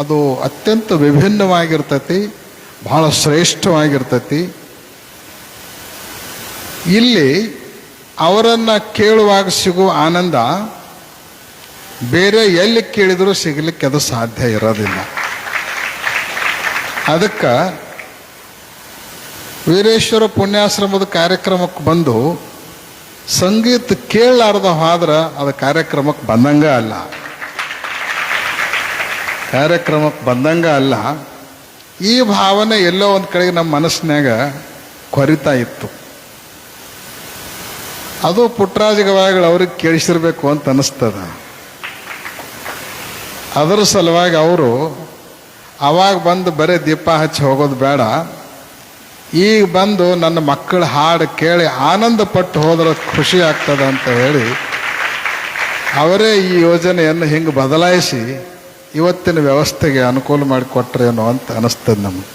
Speaker 4: ಅದು ಅತ್ಯಂತ ವಿಭಿನ್ನವಾಗಿರ್ತೈತಿ, ಬಹಳ ಶ್ರೇಷ್ಠವಾಗಿರ್ತೈತಿ. ಇಲ್ಲಿ ಅವರನ್ನು ಕೇಳುವಾಗ ಸಿಗುವ ಆನಂದ ಬೇರೆ ಎಲ್ಲಿ ಕೇಳಿದರೂ ಸಿಗಲಿಕ್ಕೆ ಅದು ಸಾಧ್ಯ ಇರೋದಿಲ್ಲ. ಅದಕ್ಕೆ ವೀರೇಶ್ವರ ಪುಣ್ಯಾಶ್ರಮದ ಕಾರ್ಯಕ್ರಮಕ್ಕೆ ಬಂದು ಸಂಗೀತ ಕೇಳಲಾರ್ದ ಹೋದ್ರೆ ಅದು ಕಾರ್ಯಕ್ರಮಕ್ಕೆ ಬಂದಂಗ ಅಲ್ಲ, ಕಾರ್ಯಕ್ರಮಕ್ಕೆ ಬಂದಂಗ ಅಲ್ಲ. ಈ ಭಾವನೆ ಎಲ್ಲೋ ಒಂದು ಕಡೆಗೆ ನಮ್ಮ ಮನಸ್ಸಿನಾಗ ಕೊರಿತಾ ಇತ್ತು. ಅದು ಪುಟ್ಟರಾಜ ಗವಾಯಿಗಳು ಅವ್ರಿಗೆ ಕೇಳಿಸಿರ್ಬೇಕು ಅಂತ ಅನಿಸ್ತದ. ಅದರ ಸಲುವಾಗಿ ಅವರು ಅವಾಗ ಬಂದು ಬರೀ ದೀಪ ಹಚ್ಚಿ ಹೋಗೋದು ಬೇಡ, ಈಗ ಬಂದು ನನ್ನ ಮಕ್ಕಳ ಹಾಡು ಕೇಳಿ ಆನಂದ ಪಟ್ಟು ಹೋದ್ರೆ ಖುಷಿ ಆಗ್ತದೆ ಅಂತ ಹೇಳಿ ಅವರೇ ಈ ಯೋಜನೆಯನ್ನು ಹಿಂಗೆ ಬದಲಾಯಿಸಿ ಇವತ್ತಿನ ವ್ಯವಸ್ಥೆಗೆ ಅನುಕೂಲ ಮಾಡಿಕೊಟ್ರೇನೋ ಅಂತ ಅನಿಸ್ತದೆ ನಮಗೆ.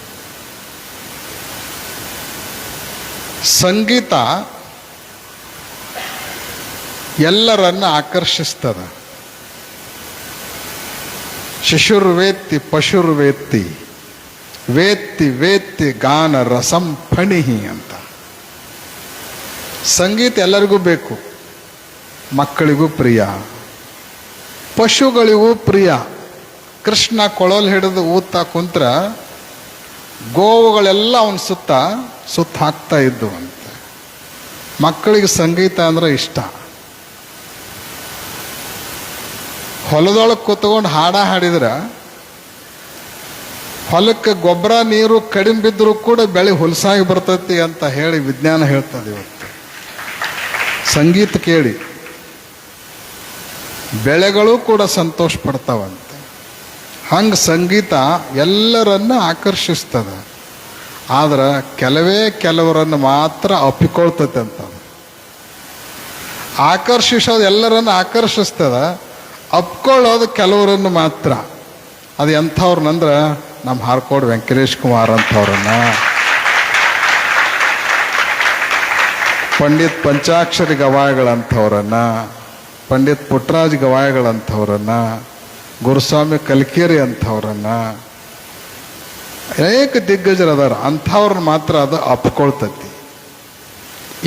Speaker 4: ಸಂಗೀತ ಎಲ್ಲರನ್ನ ಆಕರ್ಷಿಸ್ತದ. ಶಿಶುರ್ವೇತ್ತಿ ಪಶುರ್ವೇತ್ತಿ ವೇತ್ತಿ ವೇತ್ತಿ ಗಾನ ರಸಂ ಫಣಿಹಿ ಅಂತ. ಸಂಗೀತ ಎಲ್ಲರಿಗೂ ಬೇಕು, ಮಕ್ಕಳಿಗೂ ಪ್ರಿಯ, ಪಶುಗಳಿಗೂ ಪ್ರಿಯ. ಕೃಷ್ಣ ಕೊಳಲು ಹಿಡಿದು ಊತ ಕುಂತ್ರ ಗೋವುಗಳೆಲ್ಲ ಅವನ ಸುತ್ತ ಹಾಕ್ತಾ ಇದ್ದು ಅಂತ. ಮಕ್ಕಳಿಗೆ ಸಂಗೀತ ಅಂದ್ರೆ ಇಷ್ಟ. ಹೊಲದೊಳಗೆ ಕೂತ್ಕೊಂಡು ಹಾಡಿದ್ರೆ ಹೊಲಕ್ಕೆ ಗೊಬ್ಬರ ನೀರು ಕಡಿಮೆ ಬಿದ್ದರೂ ಕೂಡ ಬೆಳೆ ಹುಲಸಾಗಿ ಬರ್ತೈತಿ ಅಂತ ಹೇಳಿ ವಿಜ್ಞಾನ ಹೇಳ್ತದೆ. ಇವತ್ತು ಸಂಗೀತ ಕೇಳಿ ಬೆಳೆಗಳು ಕೂಡ ಸಂತೋಷ ಪಡ್ತಾವಂತೆ. ಹಂಗೆ ಸಂಗೀತ ಎಲ್ಲರನ್ನ ಆಕರ್ಷಿಸ್ತದೆ. ಆದ್ರೆ ಕೆಲವರನ್ನು ಮಾತ್ರ ಅಪ್ಪಿಕೊಳ್ತೈತೆ ಅಂತ. ಆಕರ್ಷಿಸೋದು ಎಲ್ಲರನ್ನು ಆಕರ್ಷಿಸ್ತದ, ಅಪ್ಕೊಳ್ಳೋದು ಕೆಲವರನ್ನು ಮಾತ್ರ. ಅದು ಎಂಥವ್ರನ್ನಂದ್ರೆ ನಮ್ಮ ಹಾರ್ಕೋಡ್ ವೆಂಕಟೇಶ್ ಕುಮಾರ್ ಅಂಥವ್ರನ್ನ, ಪಂಡಿತ್ ಪಂಚಾಕ್ಷರಿ ಗವಾಯಿಗಳಂಥವ್ರನ್ನ, ಪಂಡಿತ್ ಪುಟ್ಟರಾಜ ಗವಾಯಿಗಳಂಥವ್ರನ್ನ, ಗುರುಸ್ವಾಮಿ ಕಲ್ಕೇರಿ ಅಂಥವ್ರನ್ನ, ಅನೇಕ ದಿಗ್ಗಜರು ಅದಾರ. ಅಂಥವ್ರನ್ನ ಮಾತ್ರ ಅದು ಅಪ್ಕೊಳ್ತತಿ.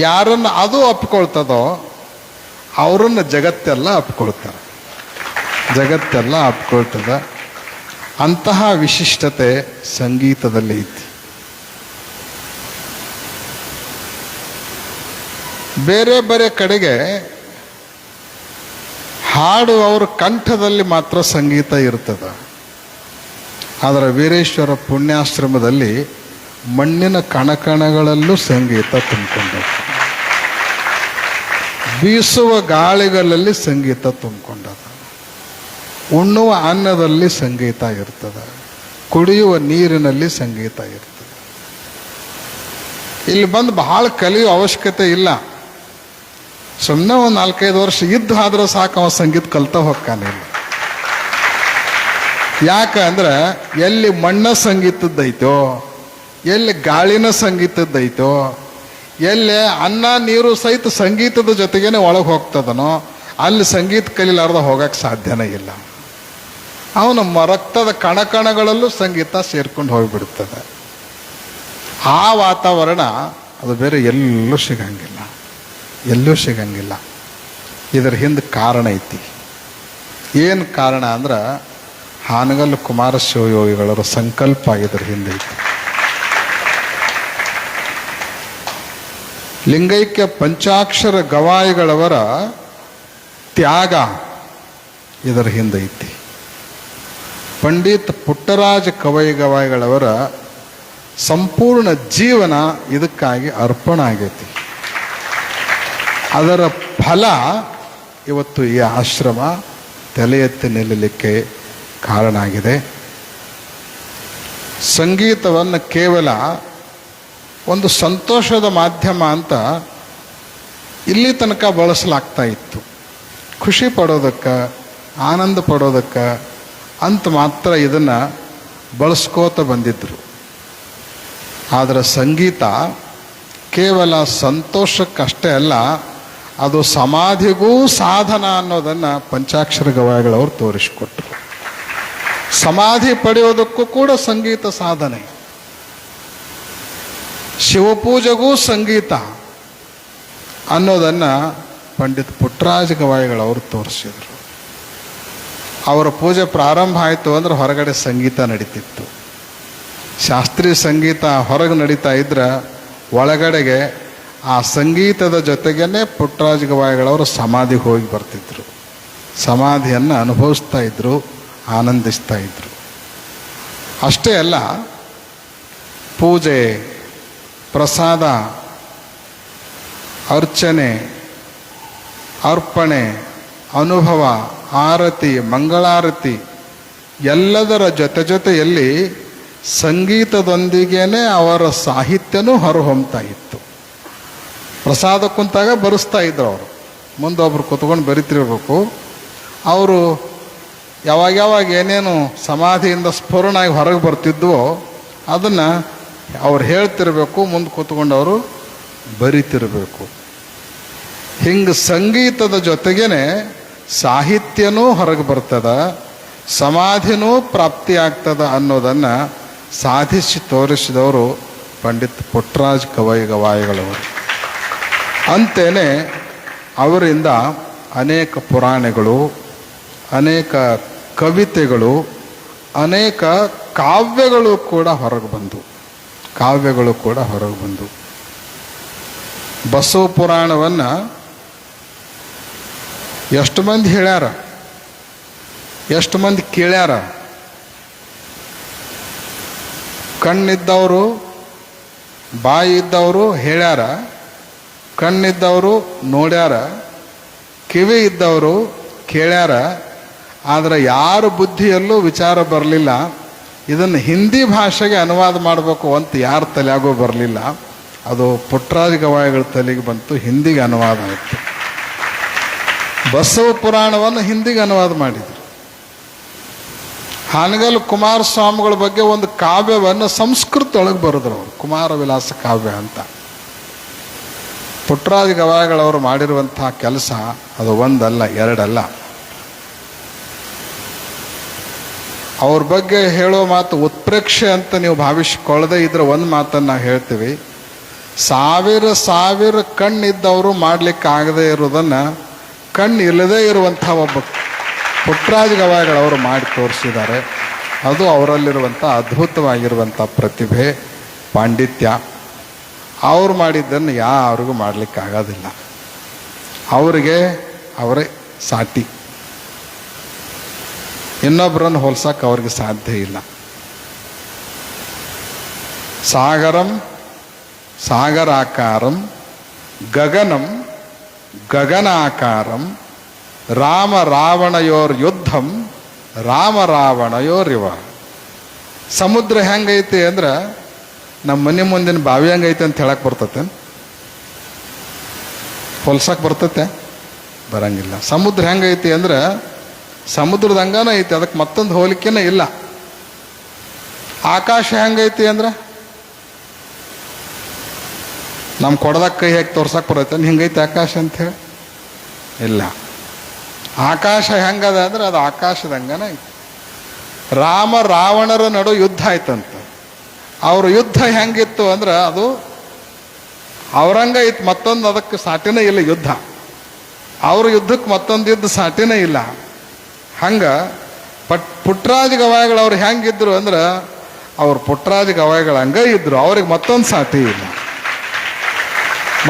Speaker 4: ಯಾರನ್ನು ಅದು ಅಪ್ಕೊಳ್ತದೋ ಅವರನ್ನು ಜಗತ್ತೆಲ್ಲ ಅಪ್ಕೊಳ್ತಾರೆ, ಜಗತ್ತೆಲ್ಲ ಅಪ್ಕೊಳ್ತದ. ಅಂತಹ ವಿಶಿಷ್ಟತೆ ಸಂಗೀತದಲ್ಲಿ ಐತಿ. ಬೇರೆ ಬೇರೆ ಕಡೆಗೆ ಹಾಡು ಅವ್ರ ಕಂಠದಲ್ಲಿ ಮಾತ್ರ ಸಂಗೀತ ಇರ್ತದ. ಆದರೆ ವೀರೇಶ್ವರ ಪುಣ್ಯಾಶ್ರಮದಲ್ಲಿ ಮಣ್ಣಿನ ಕಣಕಣಗಳಲ್ಲೂ ಸಂಗೀತ ತುಂಬಿಕೊಂಡದ್ದು, ಬೀಸುವ ಗಾಳಿಗಳಲ್ಲಿ ಸಂಗೀತ ತುಂಬಿಕೊಂಡದ, ಉಣ್ಣುವ ಅನ್ನದಲ್ಲಿ ಸಂಗೀತ ಇರ್ತದೆ, ಕುಡಿಯುವ ನೀರಿನಲ್ಲಿ ಸಂಗೀತ ಇರ್ತದೆ. ಇಲ್ಲಿ ಬಂದು ಬಹಳ ಕಲಿಯೋ ಅವಶ್ಯಕತೆ ಇಲ್ಲ. ಸುಮ್ಮನೆ ಒಂದು 4-5 ವರ್ಷ ಇದ್ದು ಆದ್ರೆ ಸಾಕು, ಅವ ಸಂಗೀತ ಕಲ್ತಾ ಹೋಗ್ತಾನಿಲ್ಲ. ಯಾಕಂದ್ರೆ ಎಲ್ಲಿ ಮಣ್ಣ ಸಂಗೀತದ್ದೈತೋ, ಎಲ್ಲಿ ಗಾಳಿನ ಸಂಗೀತದ್ದೈತೋ, ಎಲ್ಲಿ ಅನ್ನ ನೀರು ಸಹಿತ ಸಂಗೀತದ ಜೊತೆಗೇನೆ ಒಳಗೆ ಹೋಗ್ತದನೋ ಅಲ್ಲಿ ಸಂಗೀತ ಕಲಿಲಾರ್ದ ಹೋಗಕ್ಕೆ ಸಾಧ್ಯನೇ ಇಲ್ಲ. ಅವನ ರಕ್ತದ ಕಣಕಣಗಳಲ್ಲೂ ಸಂಗೀತ ಸೇರ್ಕೊಂಡು ಹೋಗಿಬಿಡ್ತದೆ. ಆ ವಾತಾವರಣ ಅದು ಬೇರೆ ಎಲ್ಲೂ ಸಿಗಂಗಿಲ್ಲ, ಎಲ್ಲೂ ಸಿಗಂಗಿಲ್ಲ. ಇದರ ಹಿಂದೆ ಕಾರಣ ಐತಿ. ಏನು ಕಾರಣ ಅಂದ್ರೆ ಹಾನಗಲ್ ಕುಮಾರಶಿವಯೋಗಿಗಳರ ಸಂಕಲ್ಪ ಇದರ ಹಿಂದೆ ಐತಿ. ಲಿಂಗೈಕ್ಯ ಪಂಚಾಕ್ಷರ ಗವಾಯಿಗಳವರ ತ್ಯಾಗ ಇದರ ಹಿಂದೆ ಐತಿ. ಪಂಡಿತ್ ಪುಟ್ಟರಾಜ ಗವಾಯಿಗಳವರ ಸಂಪೂರ್ಣ ಜೀವನ ಇದಕ್ಕಾಗಿ ಅರ್ಪಣ ಆಗೈತಿ. ಅದರ ಫಲ ಇವತ್ತು ಈ ಆಶ್ರಮ ತಲೆ ಎತ್ತಿ ನಿಲ್ಲಲಿಕ್ಕೆ ಕಾರಣ ಆಗಿದೆ. ಸಂಗೀತವನ್ನು ಕೇವಲ ಒಂದು ಸಂತೋಷದ ಮಾಧ್ಯಮ ಅಂತ ಇಲ್ಲಿ ತನಕ ಬಳಸಲಾಗ್ತಾ ಇತ್ತು. ಖುಷಿ ಪಡೋದಕ್ಕೆ, ಆನಂದ ಪಡೋದಕ್ಕೆ ಅಂತ ಮಾತ್ರ ಇದನ್ನು ಬಳಸ್ಕೋತ ಬಂದಿದ್ರು. ಆದರೆ ಸಂಗೀತ ಕೇವಲ ಸಂತೋಷಕ್ಕಷ್ಟೇ ಅಲ್ಲ, ಅದು ಸಮಾಧಿಗೂ ಸಾಧನ ಅನ್ನೋದನ್ನು ಪಂಚಾಕ್ಷರ ಗವಾಯಿಗಳವರು ತೋರಿಸಿಕೊಟ್ರು. ಸಮಾಧಿ ಪಡೆಯೋದಕ್ಕೂ ಕೂಡ ಸಂಗೀತ ಸಾಧನೆ, ಶಿವಪೂಜೆಗೂ ಸಂಗೀತ ಅನ್ನೋದನ್ನು ಪಂಡಿತ್ ಪುಟ್ಟರಾಜ ಗವಾಯಿಗಳವರು ತೋರಿಸಿದರು. ಅವರ ಪೂಜೆ ಪ್ರಾರಂಭ ಆಯಿತು ಅಂದ್ರೆ ಹೊರಗಡೆ ಸಂಗೀತ ನಡೀತಿತ್ತು. ಶಾಸ್ತ್ರೀಯ ಸಂಗೀತ ಹೊರಗೆ ನಡೀತಾ ಇದ್ರೆ ಒಳಗಡೆಗೆ ಆ ಸಂಗೀತದ ಜೊತೆಗೇ ಪುಟ್ಟರಾಜ ಗವಾಯಿಗಳವರು ಸಮಾಧಿಗೆ ಹೋಗಿ ಬರ್ತಿದ್ರು. ಸಮಾಧಿಯನ್ನು ಅನುಭವಿಸ್ತಾ ಇದ್ರು, ಆನಂದಿಸ್ತಾ ಇದ್ರು. ಅಷ್ಟೇ ಅಲ್ಲ, ಪೂಜೆ, ಪ್ರಸಾದ, ಅರ್ಚನೆ, ಅರ್ಪಣೆ, ಅನುಭವ, ಆರತಿ, ಮಂಗಳಾರತಿ ಎಲ್ಲದರ ಜೊತೆಯಲ್ಲಿ ಸಂಗೀತದೊಂದಿಗೇನೆ ಅವರ ಸಾಹಿತ್ಯನೂ ಹೊರಹೊಮ್ತಾ ಇತ್ತು. ಪ್ರಸಾದ ಕುಂತಾಗ ಬರೆಸ್ತಾ ಇದ್ರು ಅವರು. ಮುಂದೊಬ್ರು ಕೂತ್ಕೊಂಡು ಬರಿತಿರ್ಬೇಕು. ಅವರು ಯಾವಾಗ ಏನೇನು ಸಮಾಧಿಯಿಂದ ಸ್ಫುರಣಾಗಿ ಹೊರಗೆ ಬರ್ತಿದ್ವೋ ಅದನ್ನು ಅವ್ರು ಹೇಳ್ತಿರ್ಬೇಕು, ಮುಂದೆ ಕೂತ್ಕೊಂಡು ಅವರು ಬರಿತಿರ್ಬೇಕು. ಹಿಂಗೆ ಸಂಗೀತದ ಜೊತೆಗೇನೆ ಸಾಹಿತ್ಯನೂ ಹೊರಗೆ ಬರ್ತದ, ಸಮಾಧಿನೂ ಪ್ರಾಪ್ತಿ ಆಗ್ತದ ಅನ್ನೋದನ್ನು ಸಾಧಿಸಿ ತೋರಿಸಿದವರು ಪಂಡಿತ್ ಪುಟ್ಟರಾಜ ಗವಾಯಿಗಳವರು. ಅಂತೇನೆ ಅವರಿಂದ ಅನೇಕ ಪುರಾಣಗಳು, ಅನೇಕ ಕವಿತೆಗಳು, ಅನೇಕ ಕಾವ್ಯಗಳು ಕೂಡ ಹೊರಗೆ ಬಂದು ಬಸವ ಪುರಾಣವನ್ನು ಎಷ್ಟು ಮಂದಿ ಹೇಳ್ಯಾರ, ಎಷ್ಟು ಮಂದಿ ಕೇಳ್ಯಾರ? ಕಣ್ಣಿದ್ದವರು, ಬಾಯಿ ಇದ್ದವರು ಹೇಳ್ಯಾರ, ಕಣ್ಣಿದ್ದವರು ನೋಡ್ಯಾರ, ಕಿವಿ ಇದ್ದವರು ಕೇಳ್ಯಾರ. ಆದರೆ ಯಾರ ಬುದ್ಧಿಯಲ್ಲೂ ವಿಚಾರ ಬರಲಿಲ್ಲ, ಇದನ್ನು ಹಿಂದಿ ಭಾಷೆಗೆ ಅನುವಾದ ಮಾಡಬೇಕು ಅಂತ ಯಾರ ತಲೆಯಾಗೂ ಬರಲಿಲ್ಲ. ಅದು ಪುಟ್ಟರಾಜ ಗವಾಯಿಗಳ ತಲೆಗೆ ಬಂತು, ಹಿಂದಿಗೆ ಅನುವಾದ ಆಯಿತು. ಬಸವ ಪುರಾಣವನ್ನು ಹಿಂದಿಗೆ ಅನುವಾದ ಮಾಡಿದರು. ಹಾನಗಲ್ ಕುಮಾರಸ್ವಾಮಿಗಳ ಬಗ್ಗೆ ಒಂದು ಕಾವ್ಯವನ್ನು ಸಂಸ್ಕೃತ ಒಳಗೆ ಬರೆದ್ರು ಅವರು, ಕುಮಾರ ವಿಲಾಸ ಕಾವ್ಯ ಅಂತ. ಪುಟ್ಟರಾಜ ಗವಾಯಿಗಳವರು ಮಾಡಿರುವಂತಹ ಕೆಲಸ ಅದು ಒಂದಲ್ಲ, ಎರಡಲ್ಲ. ಅವ್ರ ಬಗ್ಗೆ ಹೇಳೋ ಮಾತು ಉತ್ಪ್ರೇಕ್ಷೆ ಅಂತ ನೀವು ಭಾವಿಸಿಕೊಳ್ಳದೆ ಇದ್ರೆ ಒಂದು ಮಾತನ್ನು ಹೇಳ್ತೀವಿ. ಸಾವಿರ ಕಣ್ಣಿದ್ದವರು ಮಾಡಲಿಕ್ಕೆ ಆಗದೆ ಇರೋದನ್ನು ಕಣ್ಣು ಇಲ್ಲದೇ ಇರುವಂಥ ಒಬ್ಬ ಪುಟ್ಟರಾಜ ಗವಾಯಿಗಳವರು ಮಾಡಿ ತೋರಿಸಿದ್ದಾರೆ. ಅದು ಅವರಲ್ಲಿರುವಂಥ ಅದ್ಭುತವಾಗಿರುವಂಥ ಪ್ರತಿಭೆ, ಪಾಂಡಿತ್ಯ. ಅವ್ರು ಮಾಡಿದ್ದನ್ನು ಯಾರಿಗೂ ಮಾಡಲಿಕ್ಕೆ ಆಗೋದಿಲ್ಲ. ಅವರೇ ಸಾಟಿ, ಇನ್ನೊಬ್ಬರನ್ನು ಹೋಲ್ಸಕ್ಕೆ ಅವ್ರಿಗೆ ಸಾಧ್ಯ ಇಲ್ಲ. ಸಾಗರಂ ಸಾಗರಾಕಾರಂ ಗಗನಂ ಗಗನಾಕಾರಂ ರಾಮ ರಾವಣಯೋರ್ ಯುದ್ಧಂ ರಾಮ ರಾವಣಯೋರಿವ. ಸಮುದ್ರ ಹೆಂಗೈತಿ ಅಂದ್ರೆ ನಮ್ಮ ಮನೆ ಮುಂದಿನ ಬಾವಿ ಹೆಂಗೈತೆ ಅಂತ ಹೇಳಕ್ಕೆ ಬರ್ತತೆ, ಹೊಲ್ಸಕ್ಕೆ ಬರ್ತತೆ? ಬರಂಗಿಲ್ಲ. ಸಮುದ್ರ ಹೆಂಗೈತಿ ಅಂದ್ರೆ ಸಮುದ್ರದ ಹಂಗನ ಐತಿ, ಅದಕ್ಕೆ ಮತ್ತೊಂದು ಹೋಲಿಕೆನೇ ಇಲ್ಲ. ಆಕಾಶ ಹೆಂಗೈತಿ ಅಂದ್ರೆ ನಮ್ಮ ಕೊಡದಾಗ ಕೈ ಹಾಕಿ ತೋರ್ಸಕ್ಕೆ ಬರತ್ತೆ, ಹಿಂಗೈತಿ ಆಕಾಶ ಅಂಥೇಳಿ ಇಲ್ಲ. ಆಕಾಶ ಹೆಂಗದ ಅಂದ್ರೆ ಅದು ಆಕಾಶದ ಹಂಗನ ಐತಿ. ರಾಮ ರಾವಣರ ನಡು ಯುದ್ಧ ಆಯ್ತಂತ. ಅವ್ರ ಯುದ್ಧ ಹೆಂಗಿತ್ತು ಅಂದ್ರೆ ಅದು ಅವ್ರಂಗ ಇತ್ತು, ಮತ್ತೊಂದು ಅದಕ್ಕೆ ಸಾಟಿನೇ ಇಲ್ಲ ಯುದ್ಧ. ಅವ್ರ ಯುದ್ಧಕ್ಕೆ ಮತ್ತೊಂದು ಯುದ್ಧ ಸಾಟಿನೇ ಇಲ್ಲ. ಹಂಗೆ ಪುಟ್ಟರಾಜ ಗವಾಯಿಗಳು ಅವ್ರು ಹೆಂಗಿದ್ರು ಅಂದ್ರೆ ಅವ್ರ ಪುಟ್ಟರಾಜ ಗವಾಯಿಗಳು ಹಂಗ ಇದ್ರು, ಅವ್ರಿಗೆ ಮತ್ತೊಂದು ಸಾಟಿ ಇಲ್ಲ.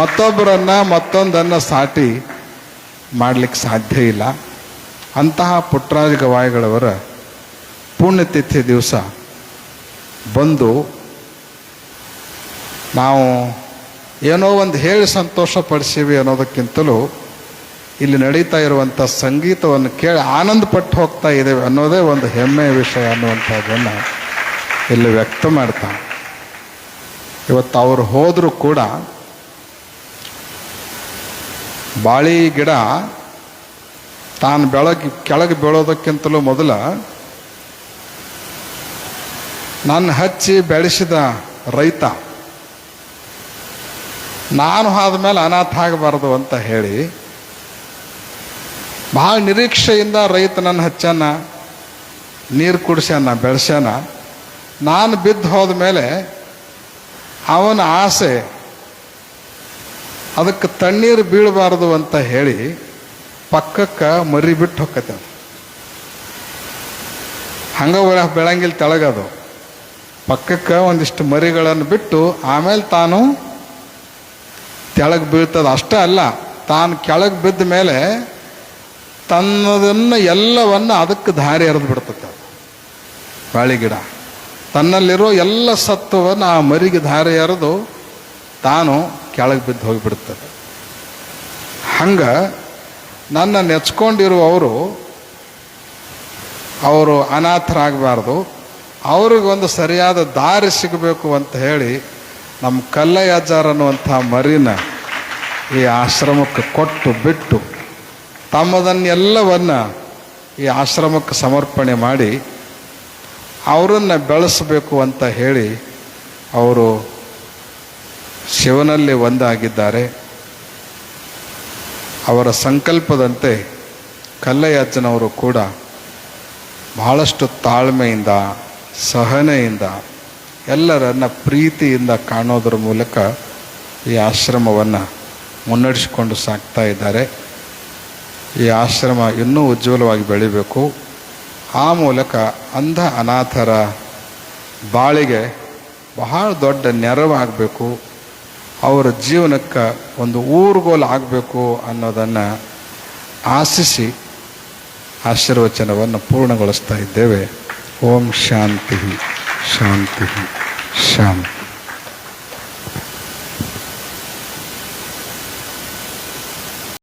Speaker 4: ಮತ್ತೊಬ್ಬರನ್ನ ಮತ್ತೊಂದನ್ನು ಸಾಟಿ ಮಾಡಲಿಕ್ಕೆ ಸಾಧ್ಯ ಇಲ್ಲ. ಅಂತಹ ಪುಟ್ಟರಾಜ ಗವಾಯಿಗಳವರ ಪುಣ್ಯತಿಥಿ ದಿವಸ ಬಂದು ನಾವು ಏನೋ ಒಂದು ಹೇಳಿ ಸಂತೋಷ ಪಡಿಸೀವಿ ಅನ್ನೋದಕ್ಕಿಂತಲೂ ಇಲ್ಲಿ ನಡೀತಾ ಇರುವಂಥ ಸಂಗೀತವನ್ನು ಕೇಳಿ ಆನಂದ ಪಟ್ಟು ಹೋಗ್ತಾ ಇದ್ದೇವೆ ಅನ್ನೋದೇ ಒಂದು ಹೆಮ್ಮೆಯ ವಿಷಯ ಅನ್ನುವಂಥದ್ದನ್ನು ಇಲ್ಲಿ ವ್ಯಕ್ತ ಮಾಡ್ತಾ, ಇವತ್ತು ಅವರು ಹೋದರೂ ಕೂಡ ಬಾಳಿ ಗಿಡ ತಾನು ಕೆಳಗೆ ಬೀಳೋದಕ್ಕಿಂತಲೂ ಮೊದಲ ನನ್ನ ಹಚ್ಚಿ ಬೆಳೆಸಿದ ರೈತ ನಾನು ಆದಮೇಲೆ ಅನಾಥ ಆಗಬಾರ್ದು ಅಂತ ಹೇಳಿ ಭಾಳ ನಿರೀಕ್ಷೆಯಿಂದ ರೈತ ನನ್ನ ಹಚ್ಚಾನ, ನೀರು ಕುಡಿಸ್ಯಾನ, ಬೆಳೆಸ್ಯಾನ. ನಾನು ಬಿದ್ದು ಹೋದ ಮೇಲೆ ಅವನ ಆಸೆ ಅದಕ್ಕೆ ತಣ್ಣೀರು ಬೀಳಬಾರ್ದು ಅಂತ ಹೇಳಿ ಪಕ್ಕಕ್ಕೆ ಮರಿ ಬಿಟ್ಟು ಹೊಕ್ಕತ್ತೆ. ಹಂಗೆ ಬೆಳಂಗಿಲ್ಲ ತೆಳಗದು, ಪಕ್ಕಕ್ಕೆ ಒಂದಿಷ್ಟು ಮರಿಗಳನ್ನು ಬಿಟ್ಟು ಆಮೇಲೆ ತಾನು ಕೆಳಗೆ ಬೀಳ್ತದೆ. ಅಷ್ಟೇ ಅಲ್ಲ, ತಾನು ಕೆಳಗೆ ಬಿದ್ದ ಮೇಲೆ ತನ್ನದನ್ನು ಎಲ್ಲವನ್ನು ಅದಕ್ಕೆ ಧಾರೆ ಎರೆದು ಬಿಡ್ತದೆ. ಬಾಳಿ ಗಿಡ ತನ್ನಲ್ಲಿರೋ ಎಲ್ಲ ಸತ್ವವನ್ನು ಆ ಮರಿಗೆ ಧಾರೆ ಎರೆದು ತಾನು ಕೆಳಗೆ ಬಿದ್ದು ಹೋಗಿಬಿಡ್ತದೆ. ಹಂಗೆ ನನ್ನ ನೆಚ್ಕೊಂಡಿರುವವರು ಅವರು ಅನಾಥರಾಗಬಾರ್ದು, ಅವ್ರಿಗೊಂದು ಸರಿಯಾದ ದಾರಿ ಸಿಗಬೇಕು ಅಂತ ಹೇಳಿ ನಮ್ಮ ಕಲ್ಲಯ್ಯ ಅಜ್ಜಾರ್ ಅನ್ನುವಂಥ ಮರಿನ ಈ ಆಶ್ರಮಕ್ಕೆ ಕೊಟ್ಟು ಬಿಟ್ಟು ತಮ್ಮದನ್ನೆಲ್ಲವನ್ನು ಈ ಆಶ್ರಮಕ್ಕೆ ಸಮರ್ಪಣೆ ಮಾಡಿ ಅವರನ್ನು ಬೆಳೆಸಬೇಕು ಅಂತ ಹೇಳಿ ಅವರು ಶಿವನಲ್ಲಿ ಒಂದಾಗಿದ್ದಾರೆ. ಅವರ ಸಂಕಲ್ಪದಂತೆ ಕಲ್ಲಯ್ಯ ಅಜ್ಜನವರು ಕೂಡ ಬಹಳಷ್ಟು ತಾಳ್ಮೆಯಿಂದ ಸಹನೆಯಿಂದ ಎಲ್ಲರನ್ನ ಪ್ರೀತಿಯಿಂದ ಕಾಣೋದ್ರ ಮೂಲಕ ಈ ಆಶ್ರಮವನ್ನು ಮುನ್ನಡೆಸಿಕೊಂಡು ಸಾಗ್ತಾ ಇದ್ದಾರೆ. ಈ ಆಶ್ರಮ ಇನ್ನೂ ಉಜ್ವಲವಾಗಿ ಬೆಳಿಬೇಕು. ಆ ಮೂಲಕ ಅಂಧ ಅನಾಥರ ಬಾಳಿಗೆ ಬಹಳ ದೊಡ್ಡ ನೆರವಾಗಬೇಕು, ಅವರ ಜೀವನಕ್ಕೆ ಒಂದು ಊರುಗೋಲು ಆಗಬೇಕು ಅನ್ನೋದನ್ನು ಆಶಿಸಿ ಆಶೀರ್ವಚನವನ್ನು ಪೂರ್ಣಗೊಳಿಸ್ತಾ ಇದ್ದೇವೆ. ಓಂ ಶಾಂತಿ ಶಾಂತಿ ಶಾಂತಿ.